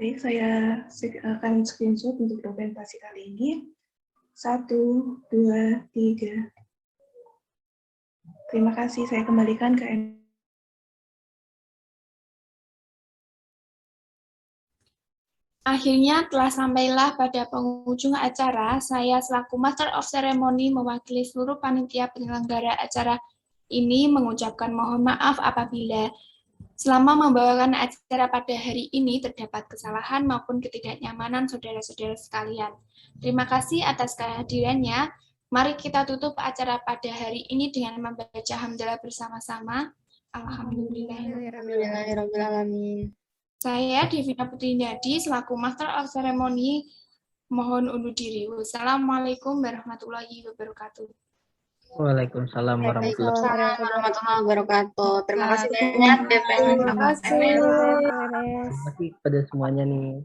Speaker 3: Baik, saya akan screenshot untuk dokumentasi kali ini. 1, 2, 3. Terima kasih, saya kembalikan ke MC.
Speaker 2: Akhirnya telah sampailah pada penghujung acara, saya selaku Master of Ceremony mewakili seluruh panitia penyelenggara acara ini mengucapkan mohon maaf apabila selama membawakan acara pada hari ini terdapat kesalahan maupun ketidaknyamanan saudara-saudara sekalian. Terima kasih atas kehadirannya. Mari kita tutup acara pada hari ini dengan membaca hamdalah bersama-sama.
Speaker 15: Alhamdulillahirrahmanirrahim.
Speaker 2: Saya Devina Putri Nyadi selaku Master of Ceremony mohon undur diri. Wassalamualaikum warahmatullahi wabarakatuh.
Speaker 5: Waalaikumsalam warahmatullahi
Speaker 15: wabarakatuh. Terima kasih banyak DPM.
Speaker 1: Terima kasih.
Speaker 5: wabarakatuh. Terima kasih pada semuanya nih.